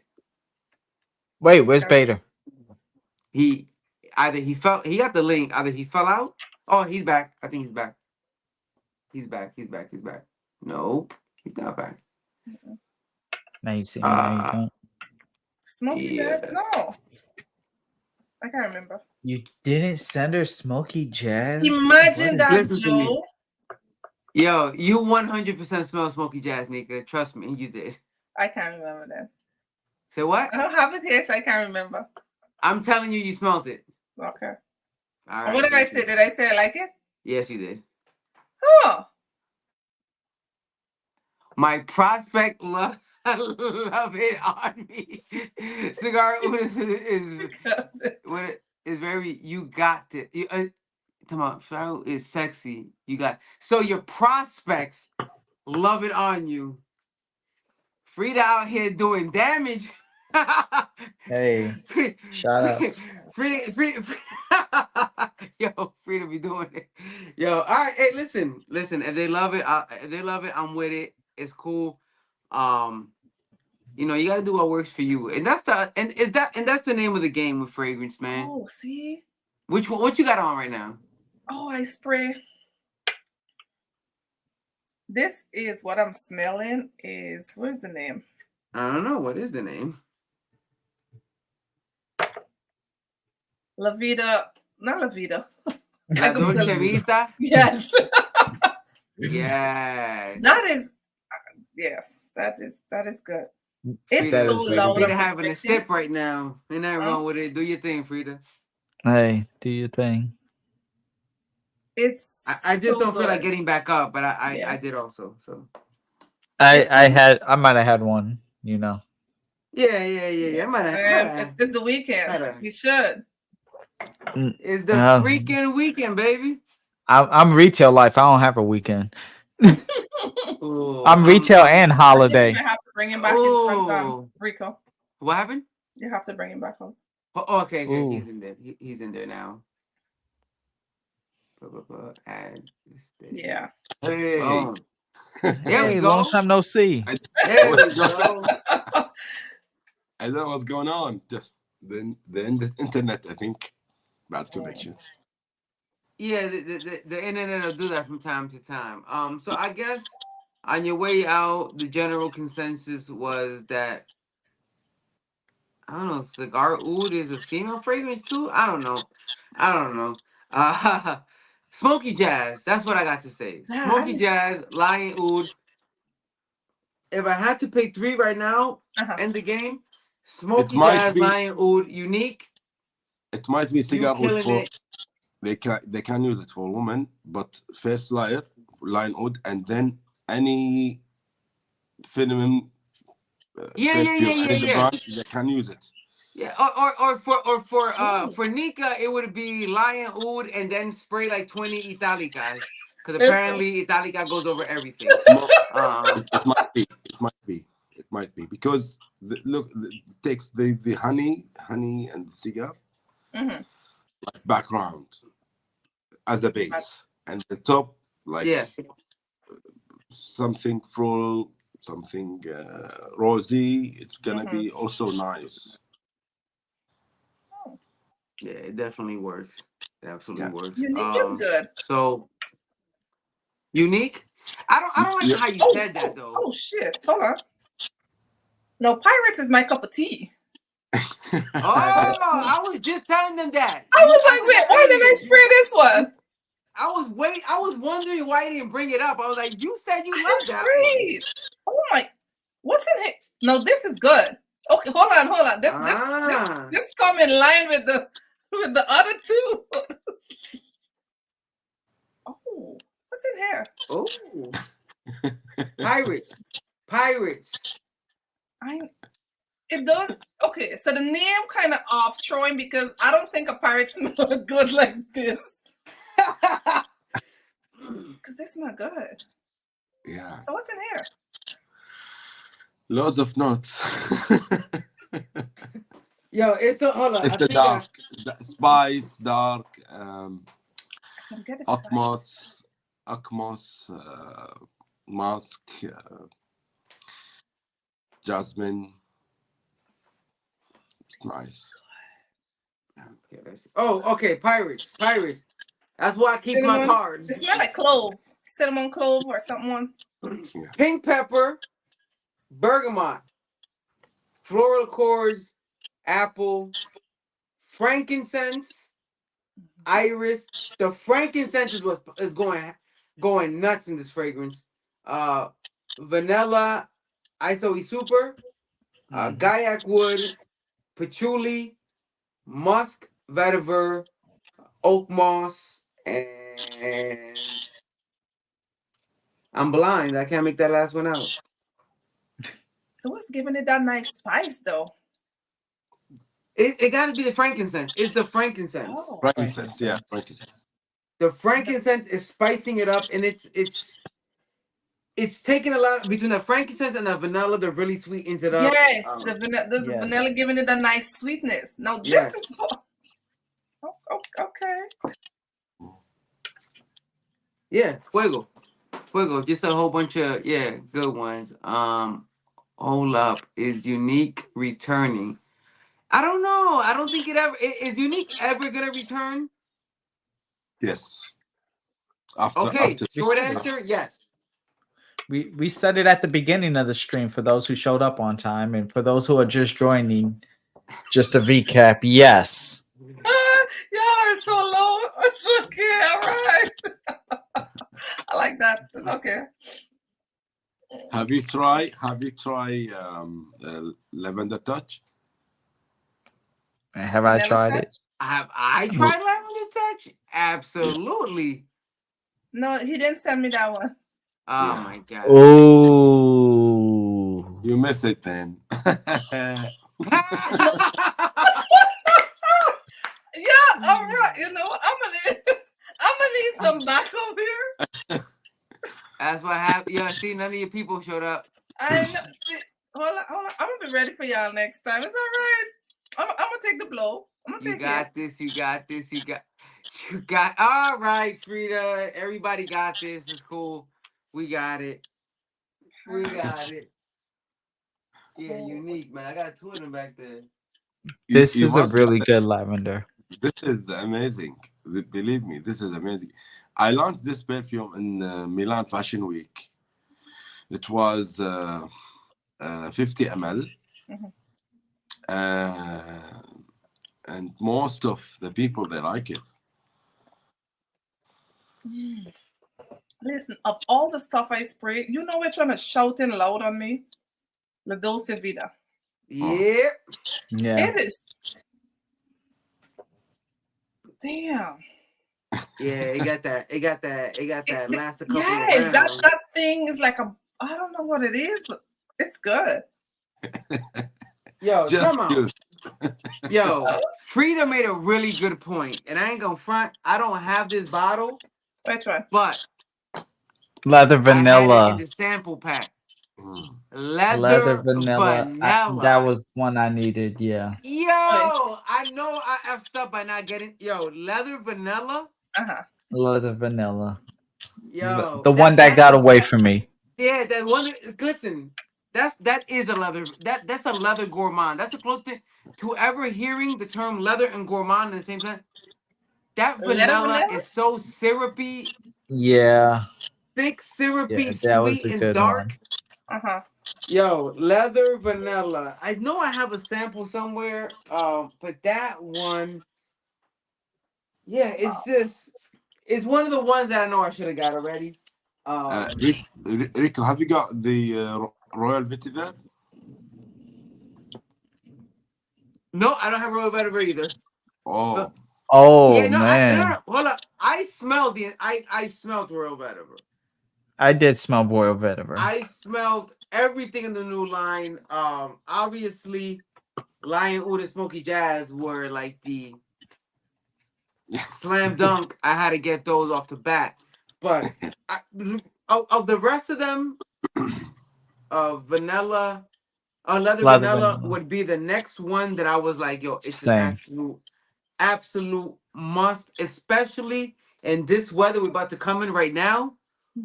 Wait, where's Okay. Bader? He either he fell. He got the link. Either he fell out. Oh, he's back. I think he's back. He's back. He's back. He's back. Nope, he's not back. Now you see me. Now you Uh don't. Smoky Jazz? yes. No. I can't remember. You didn't send her Smoky Jazz. Imagine that, Listen to me. Joe. Yo, you 100% smell Smoky Jazz, Nika. Trust me, you did. I can't remember that. Say what? I don't have it here, so I can't remember. I'm telling you, you smelled it. Okay. All And right. what did I thank say? you. Did I say I like it? Yes, you did. Oh. My prospect love love it on me. Cigar Oud is what it is very. You got it. Come on, Cigar Oud is sexy. You got so your prospects love it on you. Frida out here doing damage. Hey, Frida, shout outs. Yo, Frida be doing it. Yo, all right. Hey, listen. If they love it, I'm with it. It's cool. Um, you got to do what works for you, and that's the name of the game with fragrance, man. Oh, see? Which one? What you got on right now? Oh, I spray. This is what I'm smelling is, where's the name? I don't know. What is the name? La Vida, not La Vida. La I could Dolce sell- Vita. Yes. Yeah. That is, yes, that is good. It's That so is very loud good. Frida and having a protecting. sip right now. Ain't nothing Huh? wrong with it. Do your thing, Frida. Hey, do your thing. It's I just so don't feel like good. getting back up, but I Yeah. did also. So It's I might have had one. You know. yeah. I might have. it's the weekend. Gotta. You should. Mm, It's the uh, freaking weekend, baby. I'm retail life. I don't have a weekend. Ooh, I'm retail and I think you holiday. might have to bring him back in from Oh, Rico. what happened? You have to bring him back home. Oh, okay. Ooh. He's in there. He's in there now. Add stay. Yeah. Hey, Boom. There we Hey, long go. time no see. There we go. I don't know what's going on. Just the internet, I think. Bad connection. Yeah, the internet will do that from time to time. So I guess on your way out, the general consensus was that I don't know, cigar oud is a female fragrance too. I don't know. Uh, Smoky Jazz. That's what I got to say. Smoky Jazz, Lion Oud. If I had to pick three right now, Uh-huh. end the game. Smoky might Jazz, be Lion Oud, Unique. it might be You cigar wood killing for it. they can use it for women, but first line wood, and then any feminine Yeah, yeah, yeah, perfume, yeah, any yeah. brand they can use it. Yeah, for Nika, it would be Lion Oud and then spray like 20 Italicas. Because Listen, apparently Italica goes over everything. Mo- Um it might be. It might be because it takes the honey and the cigar mhm. like background as a base, and the top like yeah. something floral, something rosy. It's gonna Mhm. be also nice. Yeah, it definitely works. It absolutely Yeah. works. Unique is good. So Unique. I don't like Yeah. how you Oh, said that oh, though. oh shit. Hold on. No, Pirates is my cup of tea. Oh, I was just telling them that. I You was I like, said wait, that why did I earlier. spray this one? I was wondering why you didn't bring it up. I was like, you said you I love didn't that spray one. it. Oh my, what's in here? No, this is good. Okay, hold on. Ah. This come in line with the other two. Oh, what's in here? Oh. Pirates. Pirates. It don't. Okay, so the name kind of off throwing because I don't think a pirate smell good like this. Because they smell good. Yeah. So what's in here? Lots of notes. Yo, it's a hold on. It's I the think dark, spice, dark, I can get a spice. Atmos, Akmos, Musk, Jasmine. It's nice. okay, okay, pirates. Pirates. That's why I keep my Cinnamon. cards. It smells like clove. Cinnamon clove or something. Yeah. Pink pepper, bergamot, floral chords, apple, frankincense, iris. The frankincense is what is going nuts in this fragrance. Uh, vanilla, isoe super, gaiac wood, patchouli, musk, vetiver, oak moss, and I'm blind. I can't make that last one out. So what's giving it that nice spice though? It got to be the frankincense. It's the frankincense. Oh, Frankincense, yeah, Frankincense. frankincense. The frankincense is spicing it up, and it's taking a lot between the frankincense and the vanilla. That really sweetens it up. yes. This Yes. vanilla giving it a nice sweetness. Now this Yes. is okay. Yeah, fuego, fuego. Just a whole bunch of good ones. Hold up, is Unique returning? I don't know. I don't think it ever is Unique ever gonna return. Yes. After Okay, after short said it. answer, yes. We said it at the beginning of the stream for those who showed up on time, and for those who are just joining, just a recap. Yes. Y'all are so low. It's okay. All right. I like that. It's okay. have you tried lavender touch? Have I Vanilla tried touch? it? Have I tried lavender touch? Absolutely. No, he didn't send me that one. Oh Yeah. my god. Oh. You miss it then. It's no. Yeah. All right. You know what? I'm gonna need some backup here. That's what happened. Yeah, see, none of your people showed up. I know. See, hold on. I'm gonna be ready for y'all next time. It's all right. I'm gonna take the blow. I'm gonna You take it. got this. You got this. You got. All right, Frida. Everybody got this. It's cool. We got it. We got it. Yeah, Cool. Unique, man. I got two of them back there. This you is a must really good lavender. This is amazing. Believe me, this is amazing. I launched this perfume in Milan Fashion Week. It was 50 ml. Mhm. And most of the people, they like it. Listen, of all the stuff I spray, you know which one is shouting loud on me? La Dolce Vita. Oh. Yep. Yeah. It is damn. Yeah, it got that. It got that. It got that. Last a couple of Yes, rounds. that thing is like a I don't know what it is, but it's good. Yo, Just come on. good. Yo, Frida made a really good point, and I ain't gonna front. I don't have this bottle, Which one? but Leather I had it in vanilla. the sample pack. Mm. Leather Leather vanilla. That vanilla. was one I needed. Yeah. Yo, Oh, I know I effed up by not getting. Yo, leather vanilla. uh-huh. Leather vanilla. Yo, The one that that's got the away from me. yeah, that one. Listen, that is a leather. That's a leather gourmand. That's the closest thing to ever hearing the term leather and gourmand at the same time. That Letter vanilla vanilla? is so syrupy, Yeah. thick, Yeah. syrupy, That was sweet, a and good one. dark. Uh-huh. Yo, leather vanilla. I know I have a sample somewhere. But that one, yeah, it's just it's one of the ones that I know I should have got already. Um, Rico, have you got the Royal Vetiver? no, I don't have Royal Vetiver either. Oh, But yeah, Oh no, man. hold up. I smelled I smelled Royal Vetiver. I did smell boiled vetiver. I smelled everything in the new line. Obviously, Lion Oud and Smoky Jazz were like the slam dunk. I had to get those off the bat. But I, of the rest of them, vanilla, leather Leather vanilla vanilla. would be the next one that I was like, yo, it's an Same. absolute must, especially in this weather we're about to come in right now.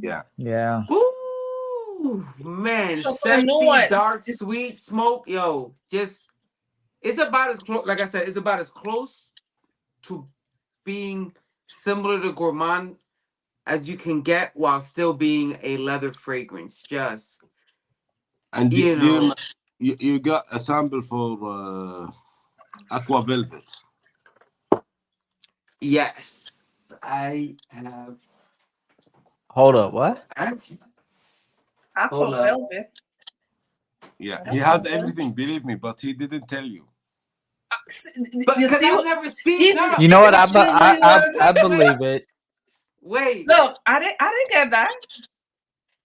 yeah. Yeah. Ooh, man, So for the new sexy, one, dark, sweet smoke, yo, just it's about as close. Like I said, it's about as close to being similar to gourmand as you can get while still being a leather fragrance. Just And you know, you got a sample for Aqua Velvet. yes, I have. Hold up. What? Aqua Hold up. Velvet. Yeah, Oh, he that has sounds good. everything, believe me, but he didn't tell you. But You because see I've what never seen, he no, just no, You know pick what? and choose what he wanted I to wait, believe it. wait. look. I didn't get that.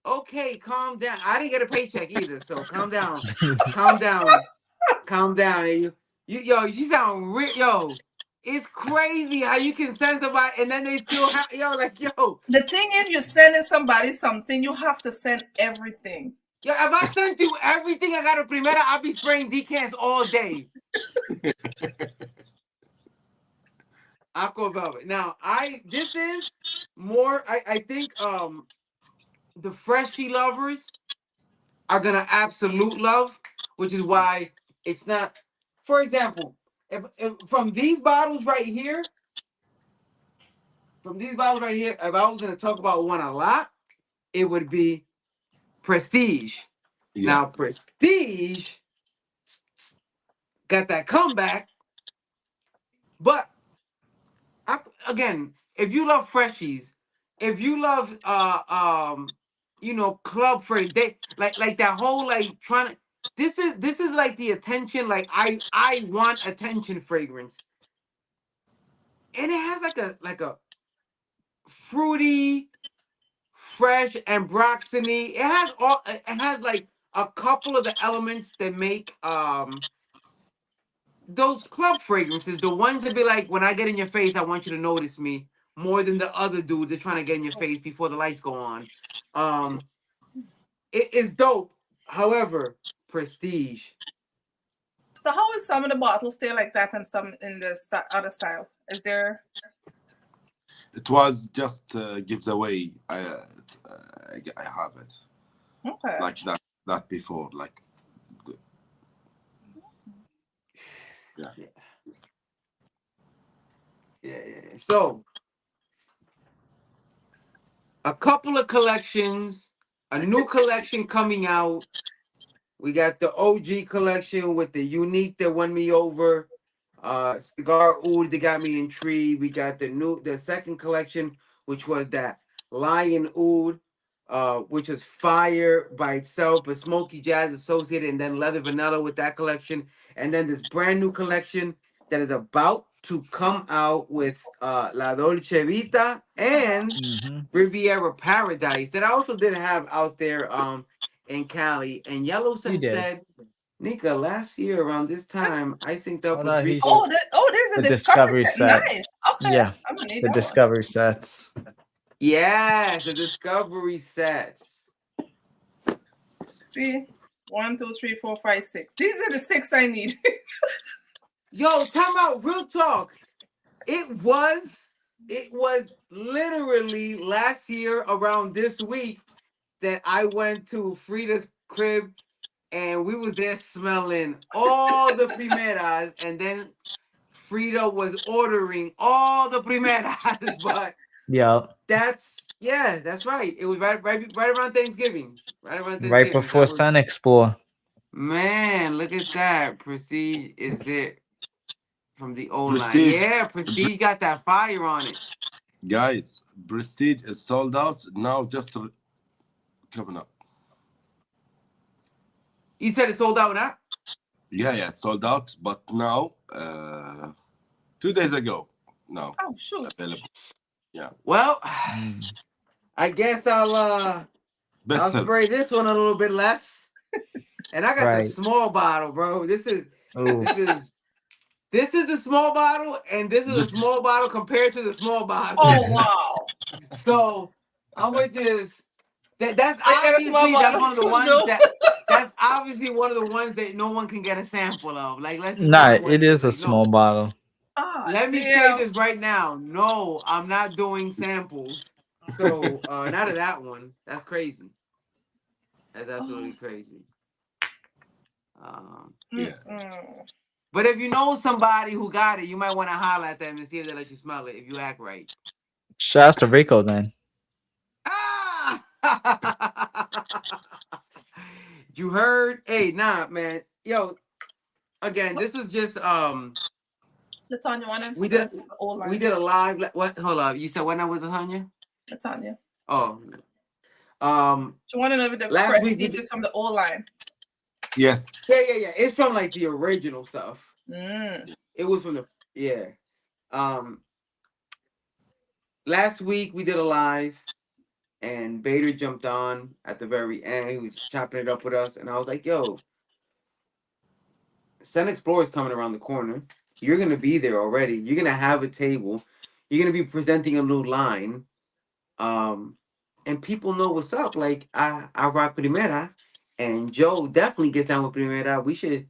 Okay, calm down. I didn't get a paycheck either, so calm down, calm down, calm down. Yo, you sound yo. It's crazy how you can send somebody and then they still have like yo. The thing is, you're sending somebody something, you have to send everything. Yo, if I sent you everything I got a Primera, I'll be spraying decants all day. Aqua Velvet. Now, this is more. I think the freshy lovers are gonna absolute love, which is why it's not. For example, if from these bottles right here, if I was gonna talk about one a lot, it would be Prestige. Yeah. Now, Prestige got that comeback, but again, if you love freshies, if you love club fresh, they like that whole like trying to. This is like the attention, like I want attention fragrance, and it has like a fruity, fresh ambroxany. It has like a couple of the elements that make those club fragrances, the ones that be like, when I get in your face, I want you to notice me more than the other dudes that trying to get in your face before the lights go on. Um, it is dope. However, prestige. So how is some of the bottles stay like that and some in the other style? Is there It was just gives away. I have it okay? like that before. Like yeah, Yeah, yeah, yeah. So a couple of collections, a new collection coming out. We got the OG collection with the unique that won me over. Cigar Oud that got me intrigued. We got the second collection, which was that Lion Oud. which is fire by itself, but smoky jazz associated, and then leather vanilla with that collection, and then this brand new collection that is about to come out with La Dolce Vita Uh-huh. and Mm-hmm. Riviera Paradise that I also did have out there in Cali. And Yellow You Sun did. said, Nika, last year around this time, I synced up Hold with on, he Rico. should. There's a The discovery Discovery set. set. Nice. Okay, Yeah, I'm gonna need the that one. Discovery sets. Yes, the Discovery sets. See, 1, 2, 3, 4, 5, 6. These are the 6 I need. Yo, time out, real talk. It was literally last year around this week that I went to Frida's crib and we was there smelling all the primeras, and then Frida was ordering all the primeras. But Yeah, that's right. It was right around Thanksgiving. Right around right Thanksgiving. before That was, Sun Explore. man, look at that. Prestige is it from the O line. Prestige, Yeah, Prestige got that fire on it. guys, Prestige is sold out now. Coming up. You said it sold out now? Yeah, it's sold out. But now, 2 days ago, now Oh shoot. available. Yeah, Well, Mm. I guess I'll bestseller. spray this one a little bit less. And I got the Right. small bottle, bro. This is Ooh. this is this is the small bottle, and this is a Just small bottle compared to the small bottle. Oh wow. So I'm gonna just that's I got a small obviously that's bottle. one of the ones Joe. that's obviously one of the ones that no one can get a sample of. Like, let's just put Nah, it what it it is. is a Like, small no. bottle. Ah Let me say damn. this right now. No, I'm not doing samples. So not of that one. That's crazy. That's Oh, absolutely crazy. Um, yeah. mm-mm. but if you know somebody who got it, you might want to holler at them and see if they let you smell it if you act right. Shouts to Rico then. Ah! You heard? Hey, nah, man. Yo, again, this was just Latanya, one of we the did old we line. did a live. What? Hold up. You said what now with Tanya? Latanya. Oh, um, She wanted to know if the last week we prestige did. is from the old line. Yes. Yeah. It's from like the original stuff. Mm. It was from the yeah. Um, last week we did a live, and Bader jumped on at the very end. He was chopping it up with us, and I was like, "Yo, Sun Explorer is coming around the corner. You're gonna be there already. You're gonna have a table. You're gonna be presenting a new line, um, and people know what's up. Like I rock Primera, and Joe definitely gets down with Primera. We should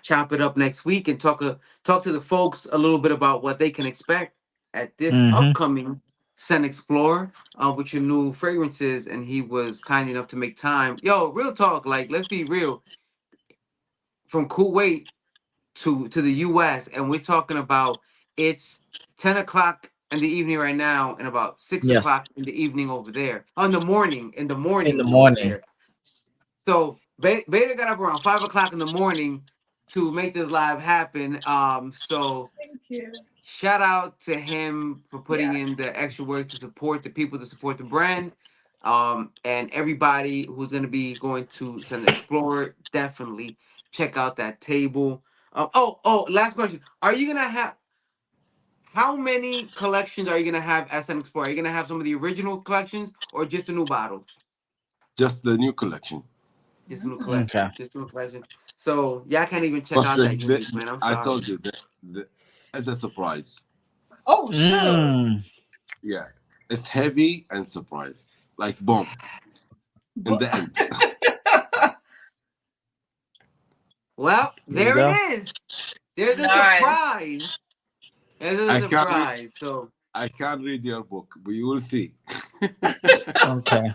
chop it up next week and talk to the folks a little bit about what they can expect at this Mm-hmm. upcoming Sun Explorer with your new fragrances." And he was kind enough to make time. Yo, real talk. Like, let's be real. From Kuwait to the US, and we're talking about it's 10 o'clock in the evening right now and about six Yes. o'clock in the evening over there. Oh, in the In the morning over morning. there. So Beta got up around 5 o'clock in the morning to make this live happen. So Thank you. shout out to him for putting Yeah. in the extra work to support the people, to support the brand. And everybody who's going to be going to Sun Explorer, definitely check out that table. Last question. Are you going to have, how many collections are you going to have at Sun Explorer? Are you going to have some of the original collections or just the new bottles? Just the new collection. Just a new Mm. collection. Okay. Just a new collection. So y'all can't even check But out that unique, man. I'm I sorry. told you it's a surprise. Oh sure. Mm. Yeah, it's heavy and surprise, like boom in But the end. Well, Here we there it go. is. There's a nice. surprise. There's a I can't surprise. So, I can't read your book, but you will see. Okay.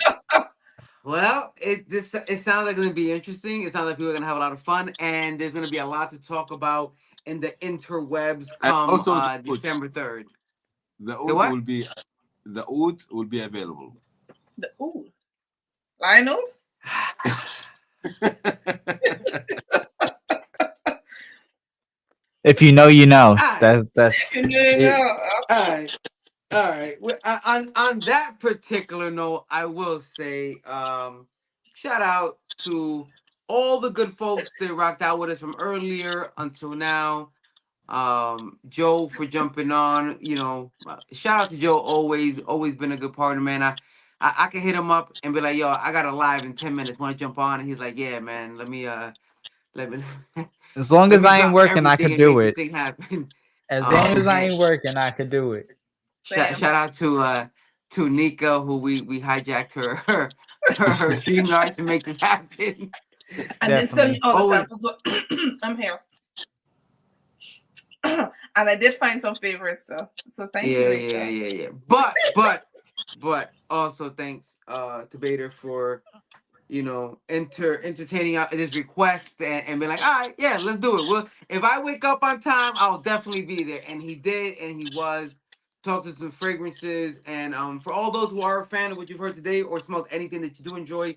well, it sounds like it's gonna be interesting. It sounds like people are gonna have a lot of fun, and there's gonna be a lot to talk about in the interwebs And come also the oud. December 3rd. The The oud what? will be the oud will be available. Ooh. Lionel? If you know, you know. All right, That's You know, you it. know. all right. All right. On that particular note, I will say, shout out to all the good folks that rocked out with us from earlier until now. Joe for jumping on. Shout out to Joe. Always been a good partner, man. I can hit him up and be like, yo, I got a live in 10 minutes. Want to jump on? And he's like, yeah, man. Let me As long let as me I ain't drop working, I everything could and do make this it. thing happen. As long as I And ain't working, I could do it. Same. shout out to Nika, who we hijacked her StreamYard to make this happen. And then send me Definitely. all the Always, samples. But I'm here. And I did find some favorites, so thank you, yeah, yeah, Rachel. yeah, yeah. But also thanks to Bader for entertaining out this request and be like, all right, yeah, let's do it. Well, if I wake up on time, I'll definitely be there. And he did, and he was. Talked to some fragrances, and for all those who are a fan of what you've heard today or smelled anything that you do enjoy,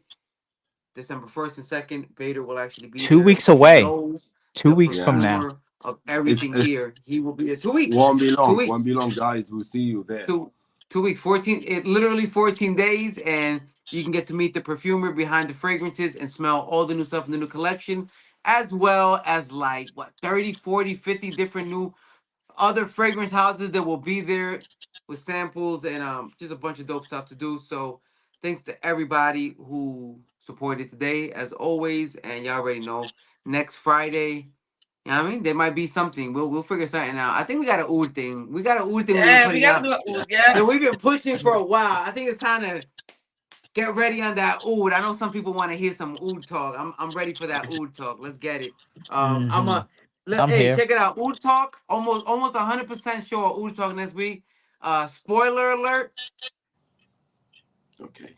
December 1st and 2nd, Vader will actually be Two there weeks because he away. knows 2 the weeks from Yeah, now. perfumer of it's everything it here. He will be there 2 weeks. won't be Two long. Won't weeks. be long, guys. We'll see you there. 2 2 weeks. 14. It literally 14 days, and you can get to meet the perfumer behind the fragrances and smell all the new stuff in the new collection, as well as like what 30, 40, 50 different new other fragrance houses that will be there with samples and just a bunch of dope stuff to do. So thanks to everybody who supported today, as always. And y'all already know next Friday. You know what I mean? There might be something. We'll figure something out. I think we got an oud thing. We got an oud thing we've been Yeah, we putting gotta out do it. Yeah. Yeah. that we've been pushing for a while. I think it's time to get ready on that oud. I know some people want to hear some oud talk. I'm ready for that oud talk. Let's get it. I'm Hmm. a I'm hey, here. check it out. Oud talk. Almost 100% sure oud talk next week. Spoiler alert. Okay.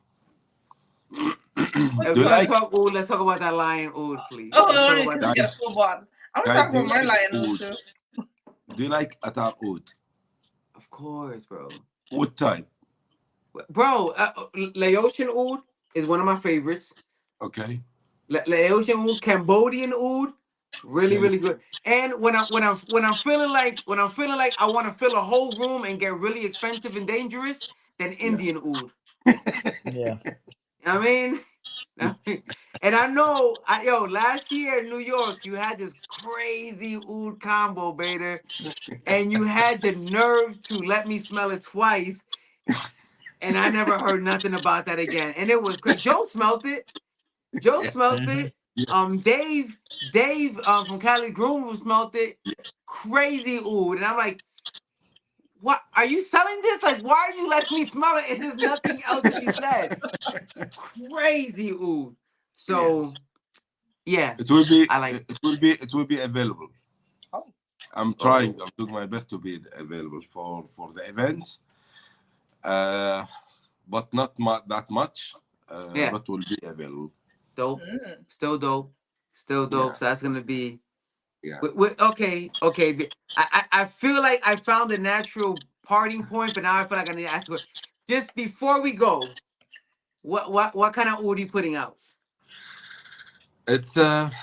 Which If Do we're you gonna one? like talk oud, let's talk about that lion oud, please. Let's talk Oh, about because you that. get a guys? full bottle. I'm gonna Guys, talk do about you my like lion oud? too. Do you like atar oud? Of course, bro. What type? Bro, Laotian oud is one of my favorites. Okay. Laotian oud, Cambodian oud, really Okay. really good. And when I'm feeling like I want to fill a whole room and get really expensive and dangerous, then Yeah. Indian oud. Yeah. You know what I mean? And I know, last year in New York, you had this crazy oud combo, Bader, and you had the nerve to let me smell it twice, and I never heard nothing about that again. And it was crazy. Joe smelled it. Joe Yeah. smelt Hmm. it. Dave from Cali Groom smelt it. Crazy oud. And I'm like, what are you selling this? Like, why are you letting me smell it? And there's nothing else to be said. Crazy oud. Yeah. So yeah, It will be. I like It will be available. Oh, I'm trying. oh I'm doing my best to be available for the event. Uh, but not that much. yeah, But will be available. dope. mm. Still dope. Still dope. Yeah. So that's gonna be Yeah. okay. I feel like I found a natural parting point, but now I feel like I need to ask you just before we go. What kind of oud are you putting out? It's a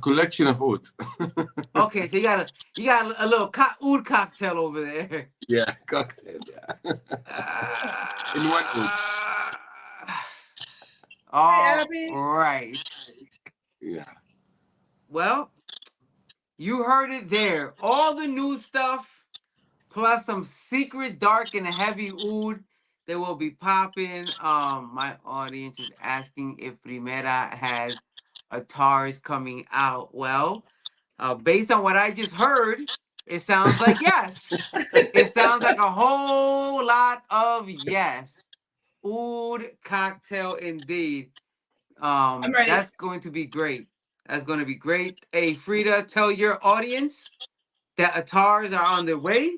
collection of oud. Okay, so you got a little oud cocktail over there. Yeah, cocktail. Yeah. In one oud. Uh, Hi, all Abby. right. Yeah. Well, you heard it there. All the new stuff, plus some secret dark and heavy oud that will be popping. My audience is asking if Primera has a TARS coming out. Well, based on what I just heard, it sounds like yes. It sounds like a whole lot of yes. Oud cocktail indeed. I'm ready. That's going to be great. That's going to be great. Hey, Frida, tell your audience that Atars are on their way.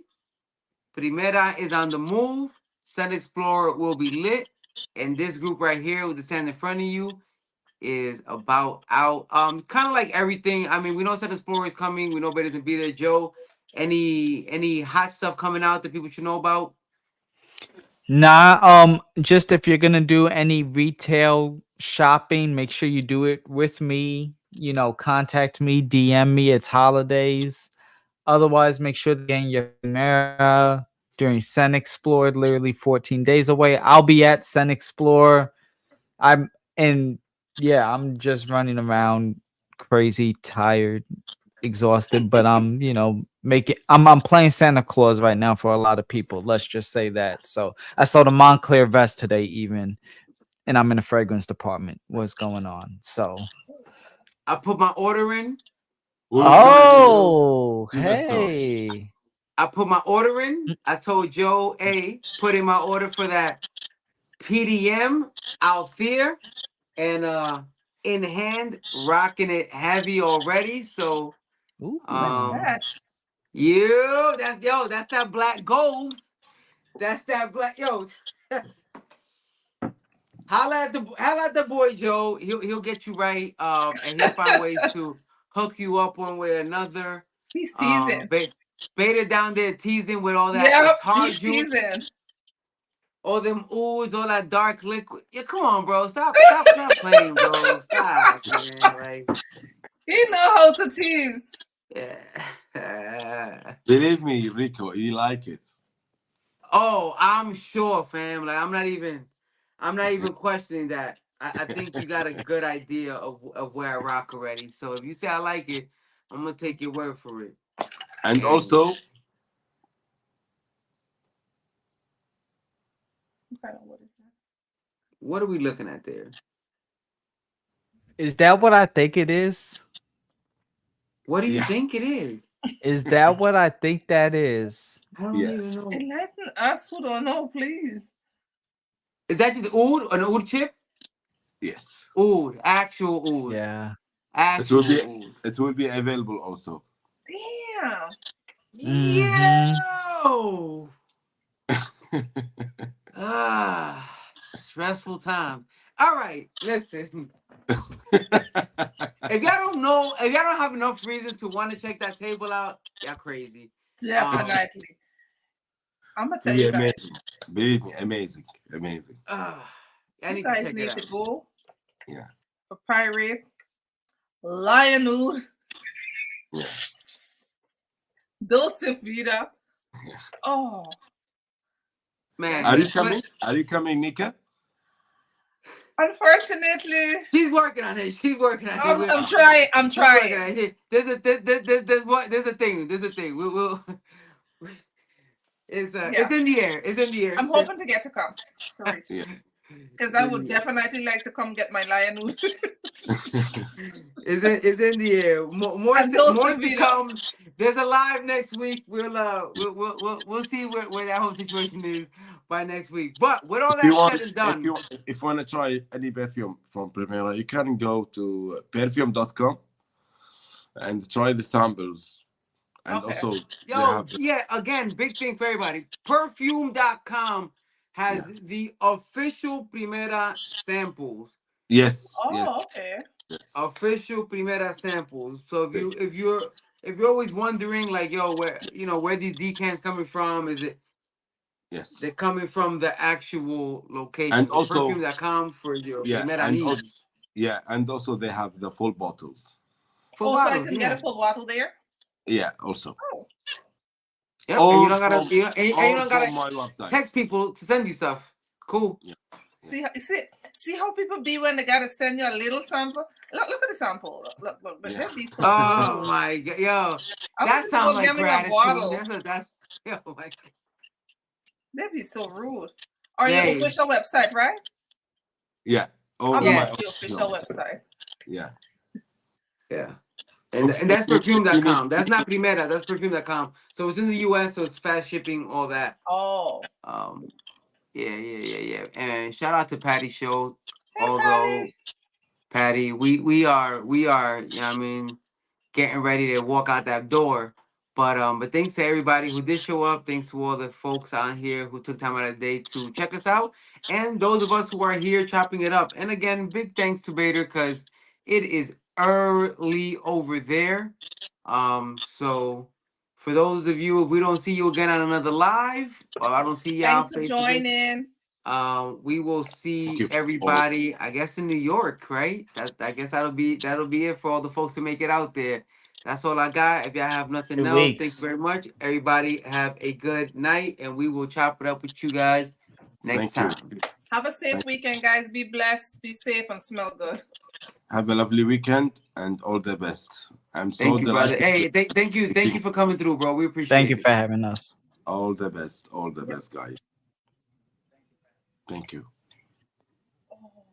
Primera is on the move. Sun Explorer will be lit. And this group right here with the stand in front of you is about out. Kind of like everything. I mean, we know Sun Explorer is coming. We know better than be there. Joe, any hot stuff coming out that people should know about? Nah, just if you're gonna do any retail shopping, make sure you do it with me. Contact me, DM me. It's holidays. Otherwise, make sure to get your Primera during Sen Explore, literally 14 days away. I'll be at Sen Explore. I'm and yeah, I'm just running around crazy, tired, exhausted, but I'm, making I'm playing Santa Claus right now for a lot of people. Let's just say that. So I saw the Montclair vest today even, and I'm in the fragrance department. What's going on? So I put my order in. Who's going to oh, the store? hey. I put my order in. I told Joe, hey, put in my order for that PDM Althea and in hand, rocking it heavy already. So What's Ooh. um that? that's that black gold. That's that black that's, holla at the boy Joe. He'll get you right. And he'll find ways to hook you up one way or another. He's Um teasing. ba- Beta down there teasing with all that Yep, Atar he's juice, teasing. all them ooze, all that dark liquid. Yeah, come on, bro. Stop playing, bro. Stop, man. Like, He know how to tease. yeah. Believe me, Rico, you like it. Oh, I'm sure, fam. Like, I'm not even questioning that. I think you got a good idea of where I rock already. So if you say I like it, I'm gonna take your word for it. And And also, Okay, what is that? what are we looking at there? Is that what I think it is? What do you yeah, think it is? Is that what I think that is? I don't yeah, even know. Enlighten us who don't know, please. Is that just oud? An oud chip? yes. Oud, actual oud, Yeah. It will be actual oud. it will be available also. Damn. Mhm. Yo! Ah, stressful times. All right, listen. If y'all don't know, if y'all don't have enough reasons to want to check that table out, y'all crazy. Um, Definitely. I'm gonna tell Be you guys. amazing. Believe me, amazing, amazing. uh, I You need to guys check it need to out. go Yeah, for Pirate, Lionwood, yeah, Dulce Vida. yeah. Oh, Man, Are guys. you coming? Are you coming, Nika? Unfortunately, she's working on it. She's working on it. I'm trying. I'm She's working trying. on it. There's a thing. There's a thing. We'll Yeah, it's in the air. It's in the air. I'm hoping to get to come to reach Yeah. because It's I in would the air. definitely like to come get my Lionwood It's in the air. and Dulce More to Vida. come. There's a live next week. We'll see where that whole situation is by next week. But with all if you that want, said and if done, you if you want to try any perfume from Primera, you can go to perfume.com and try the samples. And Okay. also, they yo, have yeah, again, big thing for everybody. Perfume.com has yeah, the official Primera samples. yes, Oh, yes, okay. yes, Official Primera samples. So thank you. if you're always wondering like, yo, where these decants coming from, is it Yes, they're coming from the actual and location. So also perfume.com for your yeah, Primera and also needs. yeah, and also they have the full bottles. Full Oh, so I bottles, can get a yeah. full bottle there. Yeah, also Oh, Yep. And you all don't gotta from and you all don't gotta from my website. text people to send you stuff. Cool. Yeah, yeah, see how people be when they gotta send you a little sample. Look at the sample. But yeah. they'd be so Oh rude. my god, yo. I was That just sounds gonna like give me a gratitude. bottle. That's yo my They'd be so rude. Or your Yay. official website, right? Yeah, all I'm of gonna my go Yeah. to your official official website. website. Yeah. Yeah. So And if that's you need, perfume.com. That's not Primera, that's perfume.com. So it's in the US, so it's fast shipping, all that. Oh, Um, yeah. And shout out to Patty Show. hey Although Patty. Patty, you know what I mean, getting ready to walk out that door. But thanks to everybody who did show up. Thanks to all the folks on here who took time out of the day to check us out. And those of us who are here chopping it up. And again, big thanks to Bader because it is early over there. So for those of you, if we don't see you again on another live, or I don't see y'all Thanks for face to face, joining. we will thank see you for everybody. I guess in New York, right? That I guess that'll be it for all the folks to make it out there. That's all I got. If y'all have nothing 2 else, thank you weeks. very much. Everybody have a good night, and we will chop it up with you guys next Thank you. time. Have a safe Thank weekend, guys. Be blessed, be safe, and smell good. Have a lovely weekend and all the best. I'm so Thank you, brother. delighted Hey, to thank you for coming through, bro. We Thank appreciate you it. for having us. all the best, guys. Thank you.